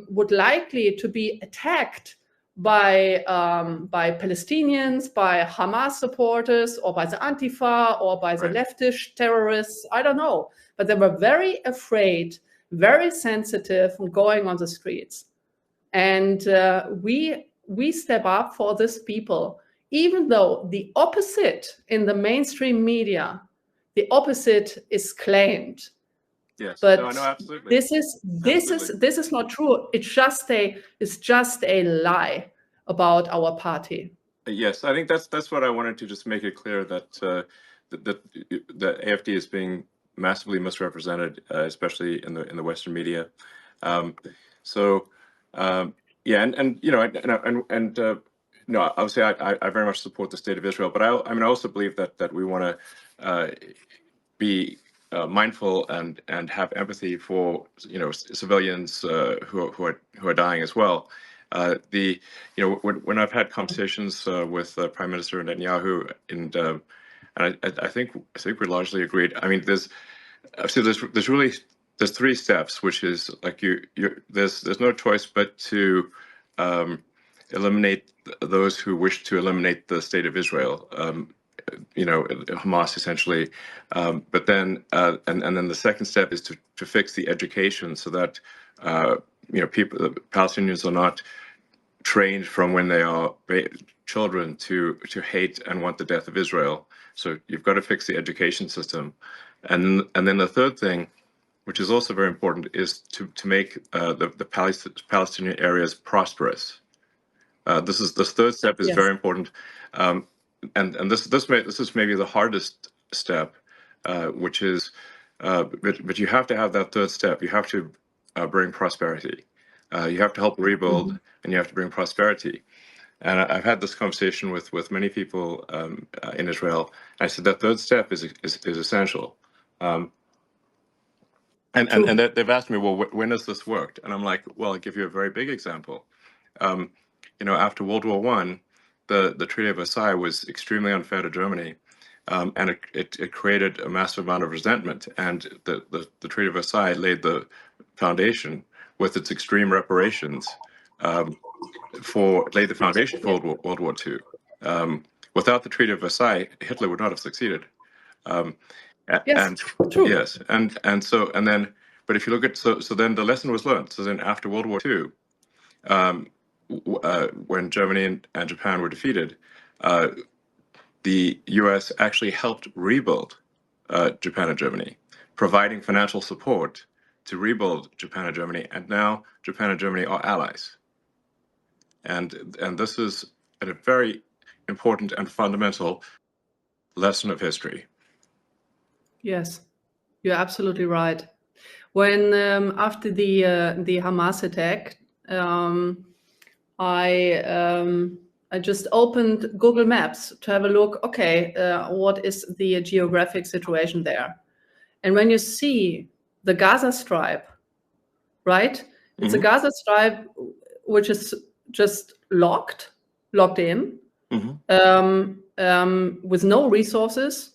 would likely to be attacked by Palestinians, by Hamas supporters, or by the Antifa, or by the leftist terrorists. I don't know, but they were very afraid, very sensitive when going on the streets. And we step up for these people, even though the opposite in the mainstream media, the opposite is claimed. Yes, but no, absolutely. This is not true. It's just a lie. about our party. Yes, I think that's what I wanted to just make it clear that that AFD is being massively misrepresented, especially in the Western media. Yeah, and you know, no, obviously I very much support the state of Israel, but I mean I also believe that we want to be mindful and have empathy for, you know, civilians who are dying as well. You know, when I've had conversations with Prime Minister Netanyahu, and I think we're largely agreed. I mean, there's three steps, which is like there's no choice but to eliminate those who wish to eliminate the state of Israel. You know, Hamas essentially, but then and then the second step is to fix the education so that you know, the Palestinians are not trained from when they are children to hate and want the death of Israel. So you've got to fix the education system, and then the third thing, which is also very important, is to make the Palestinian areas prosperous. This third step is very important, and this is maybe the hardest step, which is, but you have to have that third step. You have to bring prosperity. You have to help rebuild, and you have to bring prosperity. And I've had this conversation with many people in Israel. I said that third step is essential. And they've asked me, well, when has this worked? And I'm like, well, I'll give you a very big example. You know, after World War I, the Treaty of Versailles was extremely unfair to Germany, and it created a massive amount of resentment. And the Treaty of Versailles laid the foundation with its extreme reparations laid the foundation for World War II. Without the Treaty of Versailles, Hitler would not have succeeded. Yes, true. Yes, and then, but if you look at so then the lesson was learned. So then after World War II, when Germany and Japan were defeated, the U.S. actually helped rebuild Japan and Germany, providing financial support to rebuild Japan and Germany, and now Japan and Germany are allies. And this is a very important and fundamental lesson of history. Yes, you're absolutely right. When after the Hamas attack, I just opened Google Maps to have a look. Okay, what is the geographic situation there? And when you see the Gaza Strip, right? It's a Gaza Strip which is just locked in, with no resources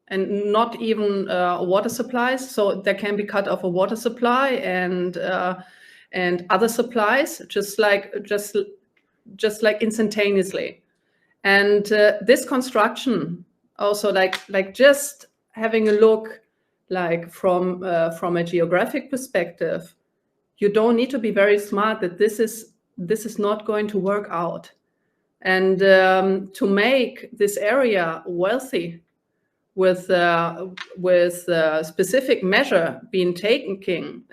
and not even water supplies. So there can be cut off a water supply and other supplies, just like instantaneously. And this construction also, like just having a look, like from a geographic perspective, you don't need to be very smart that this is not going to work out. And to make this area wealthy with specific measure being taken,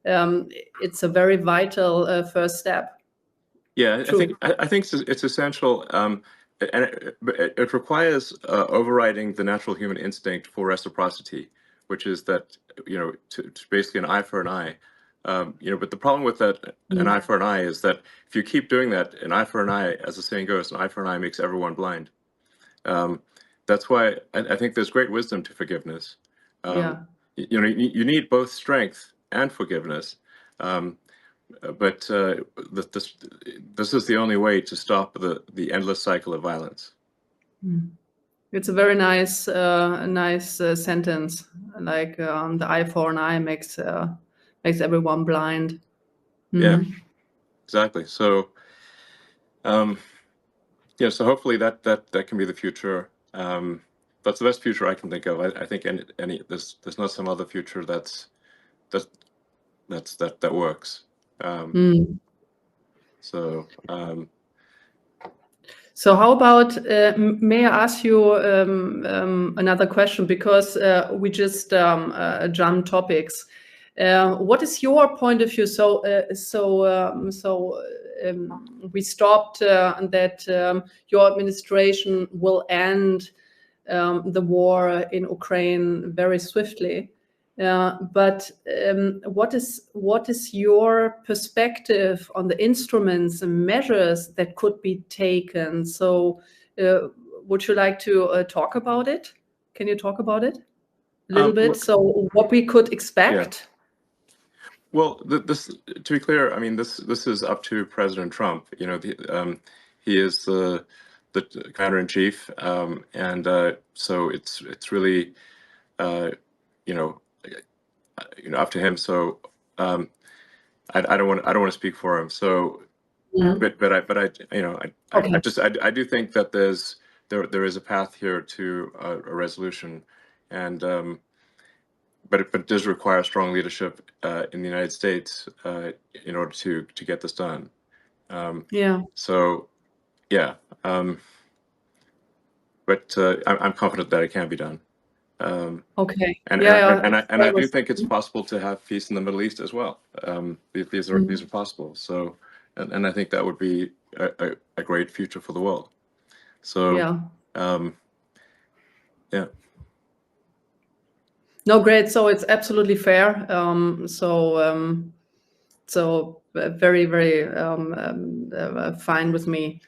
it's a very vital first step. Yeah, I think it's essential, and it requires overriding the natural human instinct for reciprocity, which is that, you know, to basically an eye for an eye. You know, but the problem with that, an eye for an eye, is that if you keep doing that, an eye for an eye, as the saying goes, an eye for an eye makes everyone blind. That's why I think there's great wisdom to forgiveness. You know, you need both strength and forgiveness. But this is the only way to stop the endless cycle of violence. It's a very nice sentence. Like the eye for an eye makes everyone blind. Yeah, exactly. So, yeah. So hopefully that can be the future. That's the best future I can think of. I think there's not some other future that works. So how about, may I ask you another question, because we just jumped topics. What is your point of view? We stopped that your administration will end the war in Ukraine very swiftly. But what is your perspective on the instruments and measures that could be taken? So would you like to talk about it? Can you talk about it a little bit? So what we could expect? Yeah. Well, this, to be clear, I mean, this is up to President Trump. You know, he is the commander in chief, and so it's really, you know, up to him. So I don't want to speak for him. So, but I you know, I do think that there is a path here to a resolution, and but it does require strong leadership in the United States in order to get this done. Yeah. So, yeah, but I'm confident that it can be done. Okay. And I do think it's possible to have peace in the Middle East as well. These are possible. So, and I think that would be a great future for the world. So, yeah. Yeah. No, great. So it's absolutely fair. So very, very fine with me.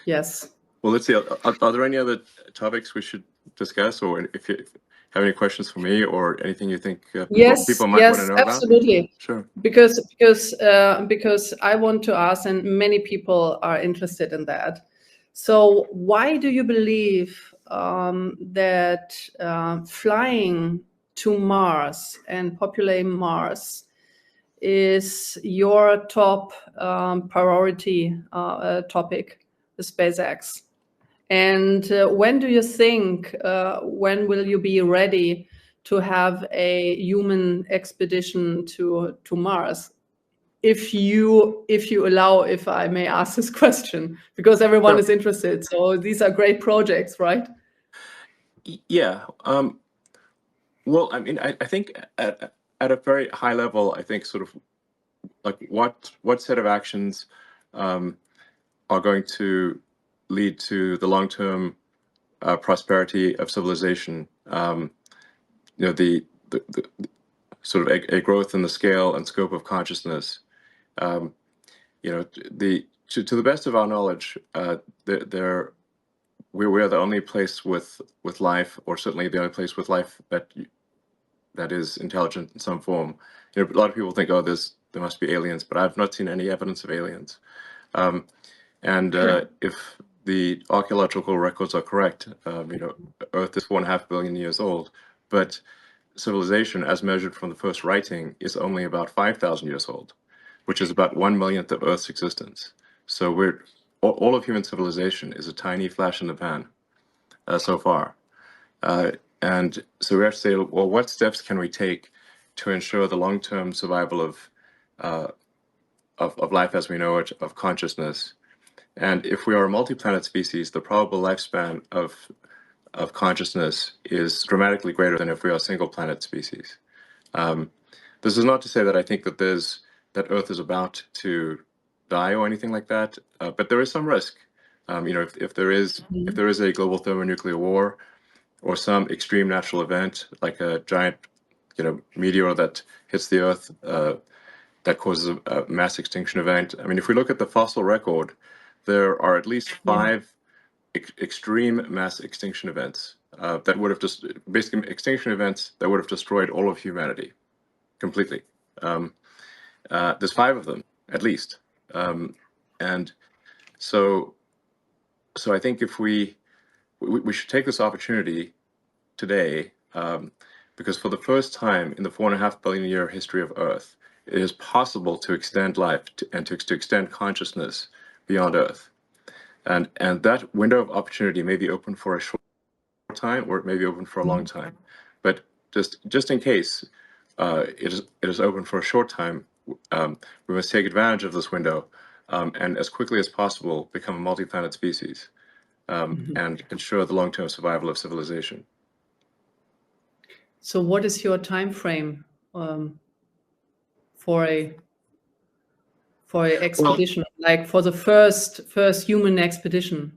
Yes. Well, let's see. Are there any other topics we should discuss, or if you have any questions for me, or anything you think people might want to know absolutely. about? Sure. Because I want to ask, and many people are interested in that. So why do you believe that flying to Mars and populating Mars is your top priority topic, the SpaceX? And when do you think, when will you be ready to have a human expedition to Mars? If you allow, if I may ask this question, because everyone is interested. So these are great projects, right? Yeah. Well, I mean, I think at a very high level, I think sort of like what set of actions are going to lead to the long-term prosperity of civilization. You know, the sort of a growth in the scale and scope of consciousness. You know, to the best of our knowledge, we are the only place with life, or certainly the only place with life that is intelligent in some form. You know, a lot of people think, oh, there must be aliens, but I've not seen any evidence of aliens. If the archaeological records are correct, you know, Earth is 4.5 billion years old, but civilization, as measured from the first writing, is only about 5,000 years old, which is about 1/1,000,000th of Earth's existence. So all of human civilization is a tiny flash in the pan so far. And so we have to say, well, what steps can we take to ensure the long-term survival of life as we know it, of consciousness? And if we are a multi-planet species, the probable lifespan of consciousness is dramatically greater than if we are a single planet species. This is not to say that I think that that Earth is about to die or anything like that, but there is some risk. You know, if there is a global thermonuclear war, or some extreme natural event like a giant, you know, meteor that hits the Earth that causes a mass extinction event. I mean, if we look at the fossil record, there are at least 5 extreme mass extinction events that would have just basically extinction events that would have destroyed all of humanity completely. There's 5 of them at least, and so I think if we should take this opportunity today, because for the first time in the 4.5 billion year history of Earth, it is possible to extend life and to extend consciousness beyond Earth. And that window of opportunity may be open for a short time, or it may be open for a long time. But just in case it is open for a short time, we must take advantage of this window and as quickly as possible become a multi-planet species and ensure the long-term survival of civilization. So what is your time frame for a expedition, like for the first human expedition?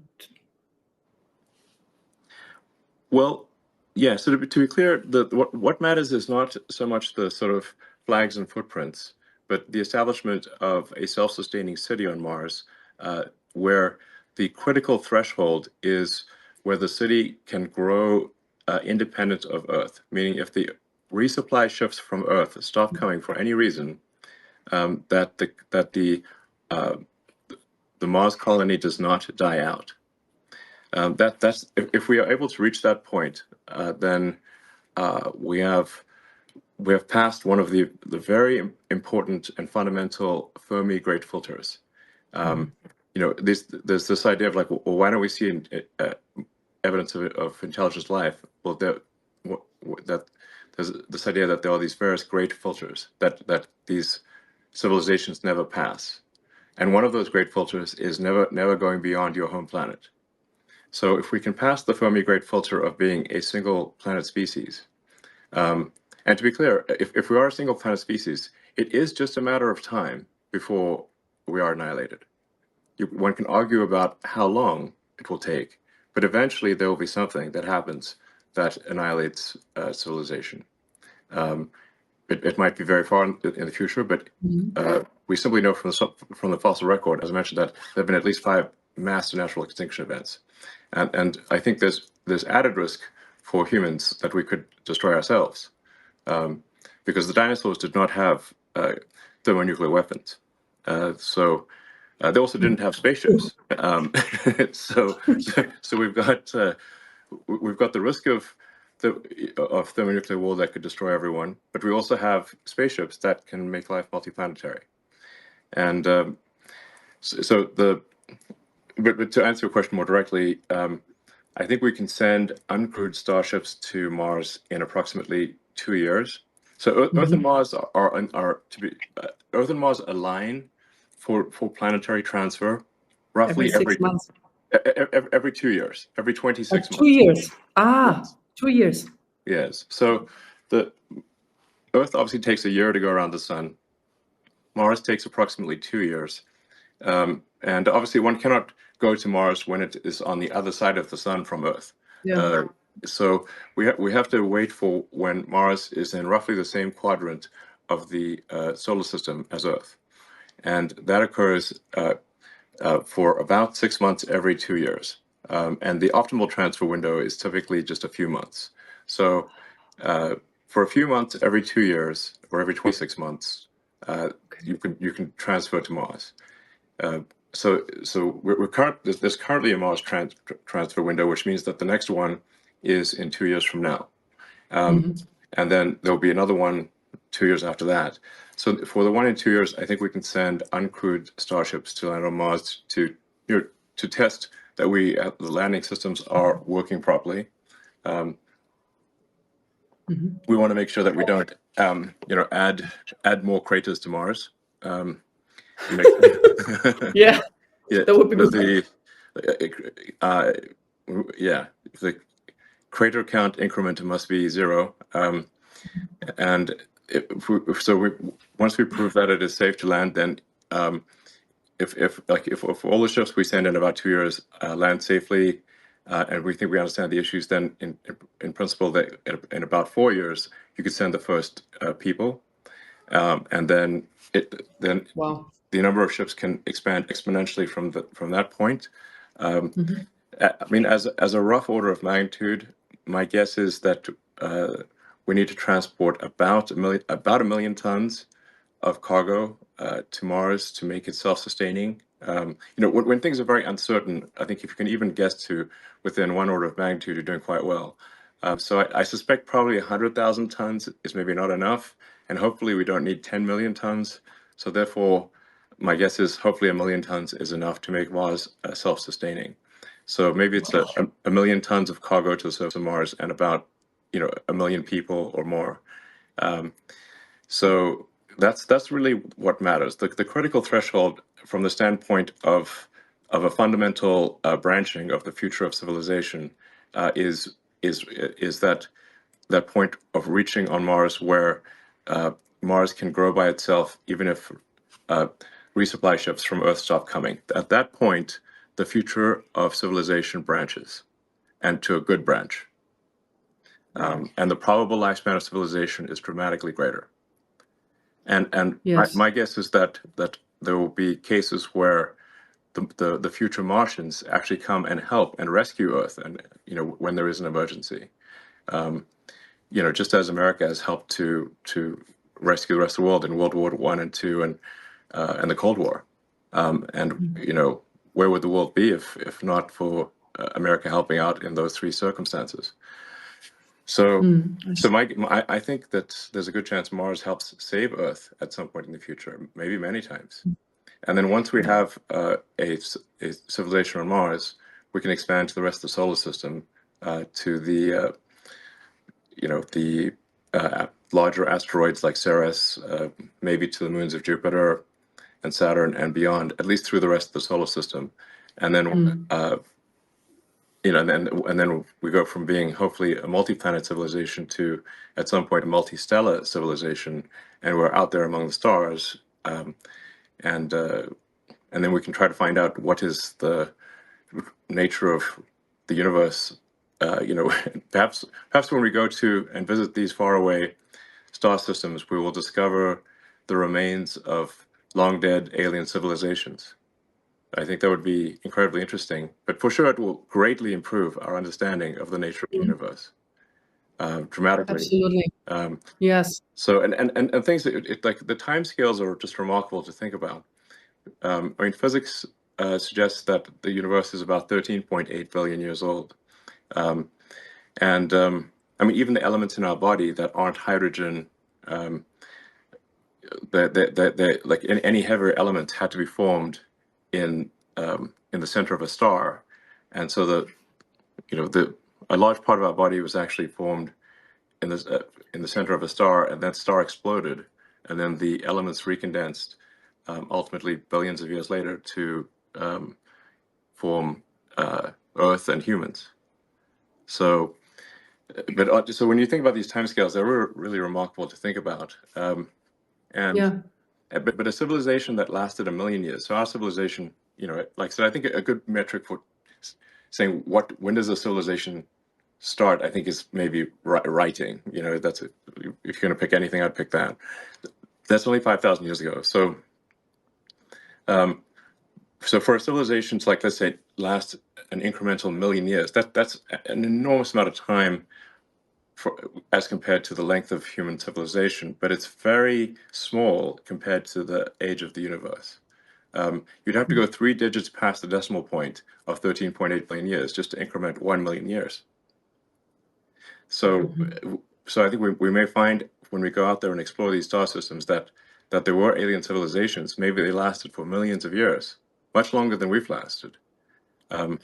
Well, yeah. So to be clear, what matters is not so much the sort of flags and footprints, but the establishment of a self-sustaining city on Mars, where the critical threshold is where the city can grow independent of Earth. Meaning, if the resupply ships from Earth stop coming for any reason, that the Mars colony does not die out. That's if we are able to reach that point, then we have passed one of the very important and fundamental Fermi great filters. There's this idea of like, well, why don't we see evidence of intelligent life? Well, that there's this idea that there are these various great filters that these civilizations never pass, and one of those great filters is never going beyond your home planet. So if we can pass the Fermi great filter of being a single planet species, and to be clear, if we are a single planet species, it is just a matter of time before we are annihilated. One can argue about how long it will take, but eventually there will be something that happens that annihilates civilization. It might be very far in the future, but we simply know from the fossil record, as I mentioned, that there have been at least 5 mass natural extinction events. And I think there's added risk for humans that we could destroy ourselves, because the dinosaurs did not have thermonuclear weapons. So they also didn't have spaceships. So we've got the risk of thermonuclear war that could destroy everyone, but we also have spaceships that can make life multiplanetary. And But to answer your question more directly, I think we can send uncrewed starships to Mars in approximately 2 years. So Earth and Mars Earth and Mars align for planetary transfer roughly every 6 months. Every 2 years, every 26 months. 2 years. Yes. 2 years. Yes. So the Earth obviously takes a year to go around the sun. Mars takes approximately 2 years. And obviously one cannot go to Mars when it is on the other side of the sun from Earth. Yeah. So we have to wait for when Mars is in roughly the same quadrant of the solar system as Earth. And that occurs for about 6 months every 2 years. And the optimal transfer window is typically just a few months. So for a few months every 2 years, or every 26 months, you can transfer to Mars. So there's currently a Mars transfer window, which means that the next one is in 2 years from now, and then there'll be another one 2 years after that. So for the one in 2 years, I think we can send uncrewed starships to land on Mars to test that the landing systems are working properly. We want to make sure that we don't add more craters to Mars. Yeah, Yeah, that would be good. The crater count increment must be 0, and once we prove that it is safe to land, then if all the ships we send in about 2 years land safely, and we think we understand the issues, then in principle that in about 4 years you could send the first people, and then Wow. the number of ships can expand exponentially from that point. I mean, as a rough order of magnitude, my guess is that we need to transport about a million tons of cargo to Mars to make it self-sustaining. When things are very uncertain, I think if you can even guess to within 1 order of magnitude, you're doing quite well. So I suspect probably 100,000 tons is maybe not enough, and hopefully we don't need 10 million tons. So therefore, my guess is hopefully 1 million tons is enough to make Mars self-sustaining. So maybe it's a million tons of cargo to the surface of Mars and about 1 million people or more. So that's really what matters. The critical threshold from the standpoint of a fundamental branching of the future of civilization is that that point of reaching on Mars where Mars can grow by itself, even if resupply ships from Earth stop coming. At that point, the future of civilization branches, and to a good branch. And the probable lifespan of civilization is dramatically greater. And Yes. my guess is that there will be cases where the future Martians actually come and help and rescue Earth, and when there is an emergency. Just as America has helped to rescue the rest of the world in World War I and II and the Cold War. Where would the world be if not for America helping out in those three circumstances? So I think that there's a good chance Mars helps save Earth at some point in the future, maybe many times. And then once we have a civilization on Mars, we can expand to the rest of the solar system, to the larger asteroids like Ceres, maybe to the moons of Jupiter and Saturn and beyond, at least through the rest of the solar system. And then and then we go from being hopefully a multi-planet civilization to at some point a multi-stellar civilization, and we're out there among the stars, and then we can try to find out what is the nature of the universe. Perhaps when we go to and visit these faraway star systems, we will discover the remains of long dead alien civilizations. I think that would be incredibly interesting, but for sure it will greatly improve our understanding of the nature of the universe, dramatically. Absolutely. Yes. So and things that like the timescales are just remarkable to think about. Physics suggests that the universe is about 13.8 billion years old, even the elements in our body that aren't hydrogen, like any heavier element had to be formed in the center of a star, and so a large part of our body was actually formed in the center of a star, and that star exploded, and then the elements recondensed, ultimately billions of years later to form Earth and humans. So when you think about these timescales, they're really remarkable to think about. But a civilization that lasted 1 million years. So our civilization, like I said, I think a good metric for saying when does a civilization start, I think is maybe writing. That's if you're going to pick anything, I'd pick that. That's only 5,000 years ago. So for a civilization to, like, let's say, last an incremental 1 million years, that's an enormous amount of time as compared to the length of human civilization, but it's very small compared to the age of the universe. You'd have to go 3 digits past the decimal point of 13.8 billion years just to increment 1 million years. So I think we may find when we go out there and explore these star systems that there were alien civilizations. Maybe they lasted for millions of years, much longer than we've lasted. And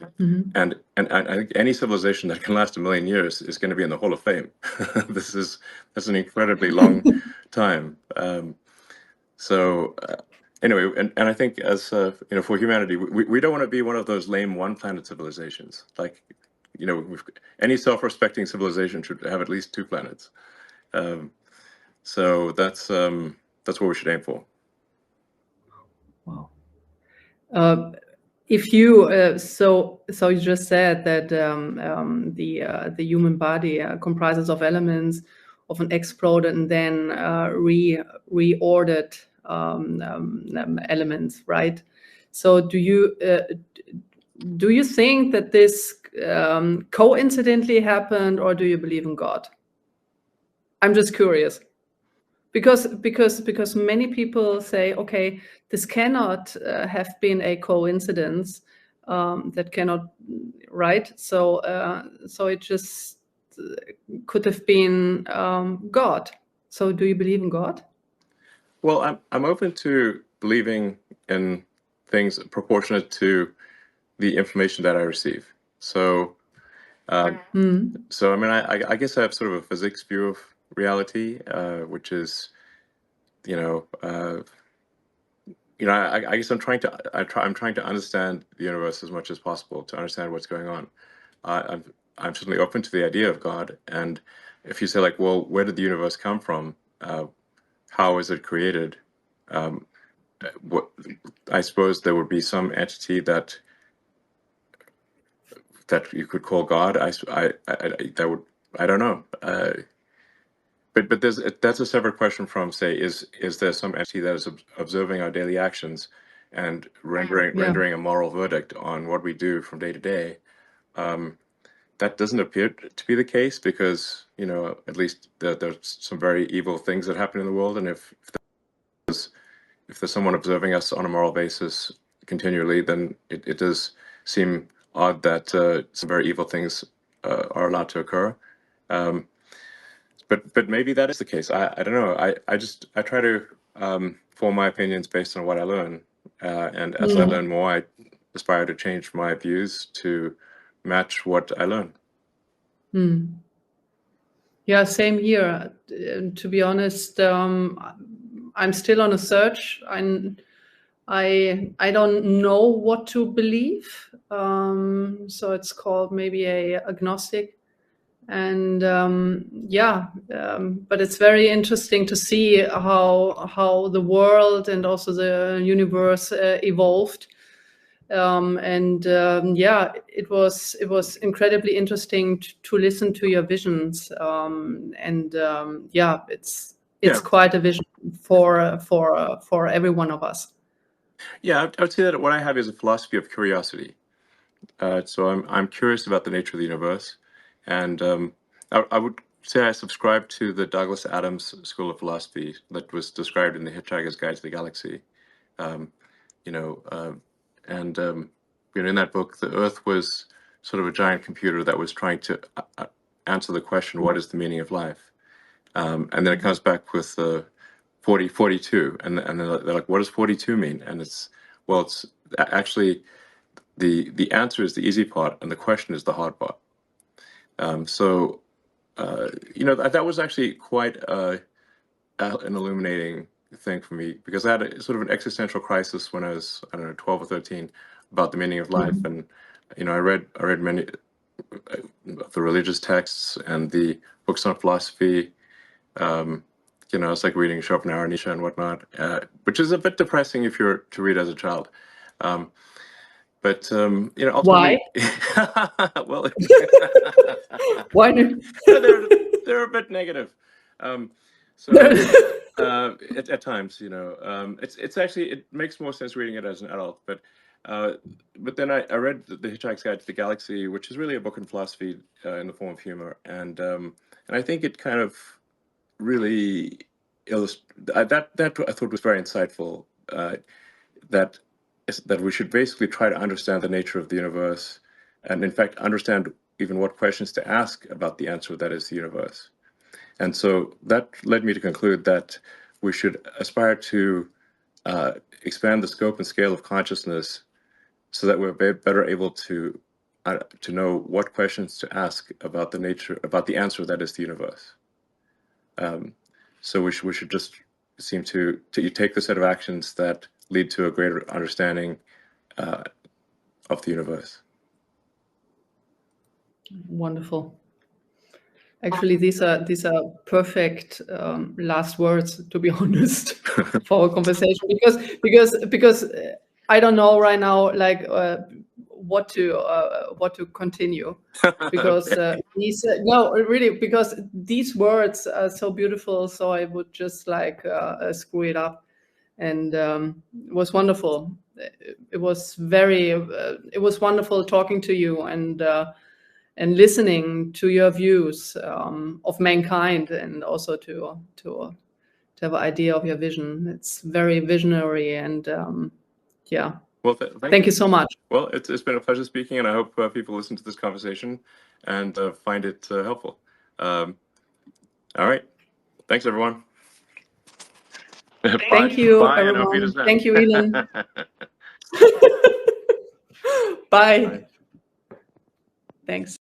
I think any civilization that can last 1 million years is going to be in the Hall of Fame. That's an incredibly long time. Anyway, and I think as for humanity, we don't want to be one of those lame one-planet civilizations. Like, any self-respecting civilization should have at least 2 planets. So that's what we should aim for. Wow. If you so you just said that the human body comprises of elements of an exploded and then reordered elements, right? So do you think that this coincidentally happened, or do you believe in God? I'm just curious. Because many people say, okay, this cannot have been a coincidence. That cannot, right? So it just could have been God. So do you believe in God? Well, I'm open to believing in things proportionate to the information that I receive. So I guess I have sort of a physics view of reality, which is, I guess I'm trying to understand the universe as much as possible, to understand what's going on. I'm certainly open to the idea of God, and if you say like, well, where did the universe come from? How is it created? What, I suppose there would be some entity that you could call God. I don't know. But that's a separate question from, say, is there some entity that is observing our daily actions and rendering a moral verdict on what we do from day to day? That doesn't appear to be the case, because, you know, at least there's some very evil things that happen in the world, and if there's someone observing us on a moral basis continually, then it does seem odd that some very evil things are allowed to occur. But maybe that is the case. I don't know. I try to form my opinions based on what I learn, and as I learn more, I aspire to change my views to match what I learn. Yeah, same here. To be honest, I'm still on a search. I don't know what to believe. So it's called maybe a agnostic. And but it's very interesting to see how the world and also the universe evolved. It was incredibly interesting to listen to your visions. It's quite a vision for every one of us. Yeah, I would say that what I have is a philosophy of curiosity. So I'm curious about the nature of the universe, and I would say I subscribe to the Douglas Adams school of philosophy that was described in The Hitchhiker's Guide to the Galaxy. In that book, the Earth was sort of a giant computer that was trying to answer the question, what is the meaning of life? And then it comes back with 42, and then they're like, what does 42 mean? And it's actually the answer is the easy part, and the question is the hard part. That was actually quite an illuminating thing for me, because I had a sort of an existential crisis when I was, I don't know, 12 or 13, about the meaning of life. And I read many of the religious texts and the books on philosophy. It's like reading Schopenhauer, Nietzsche, and whatnot, which is a bit depressing if you're to read as a child. Ultimately, why? Well, why? They're a bit negative. At times, it's actually, it makes more sense reading it as an adult. But then I read The Hitchhiker's Guide to the Galaxy, which is really a book in philosophy in the form of humor, and I think it kind of really that I thought was very insightful. That we should basically try to understand the nature of the universe, and in fact understand even what questions to ask about the answer that is the universe. And so that led me to conclude that we should aspire to expand the scope and scale of consciousness, so that we're better able to know what questions to ask about the answer that is the universe. So we should just seem to take the set of actions that lead to a greater understanding of the universe. Wonderful. Actually, these are perfect last words, to be honest, for our conversation, because I don't know right now, like what to continue, because because these words are so beautiful. So I would just like screw it up, and it was wonderful. It was wonderful talking to you and listening to your views of mankind, and also to have an idea of your vision. It's very visionary, and Well, thank you so much. Well, it's been a pleasure speaking, and I hope people listen to this conversation and find it helpful. All right. Thanks, everyone. Thank you, everyone. Thank you, Elon. Bye. Thanks.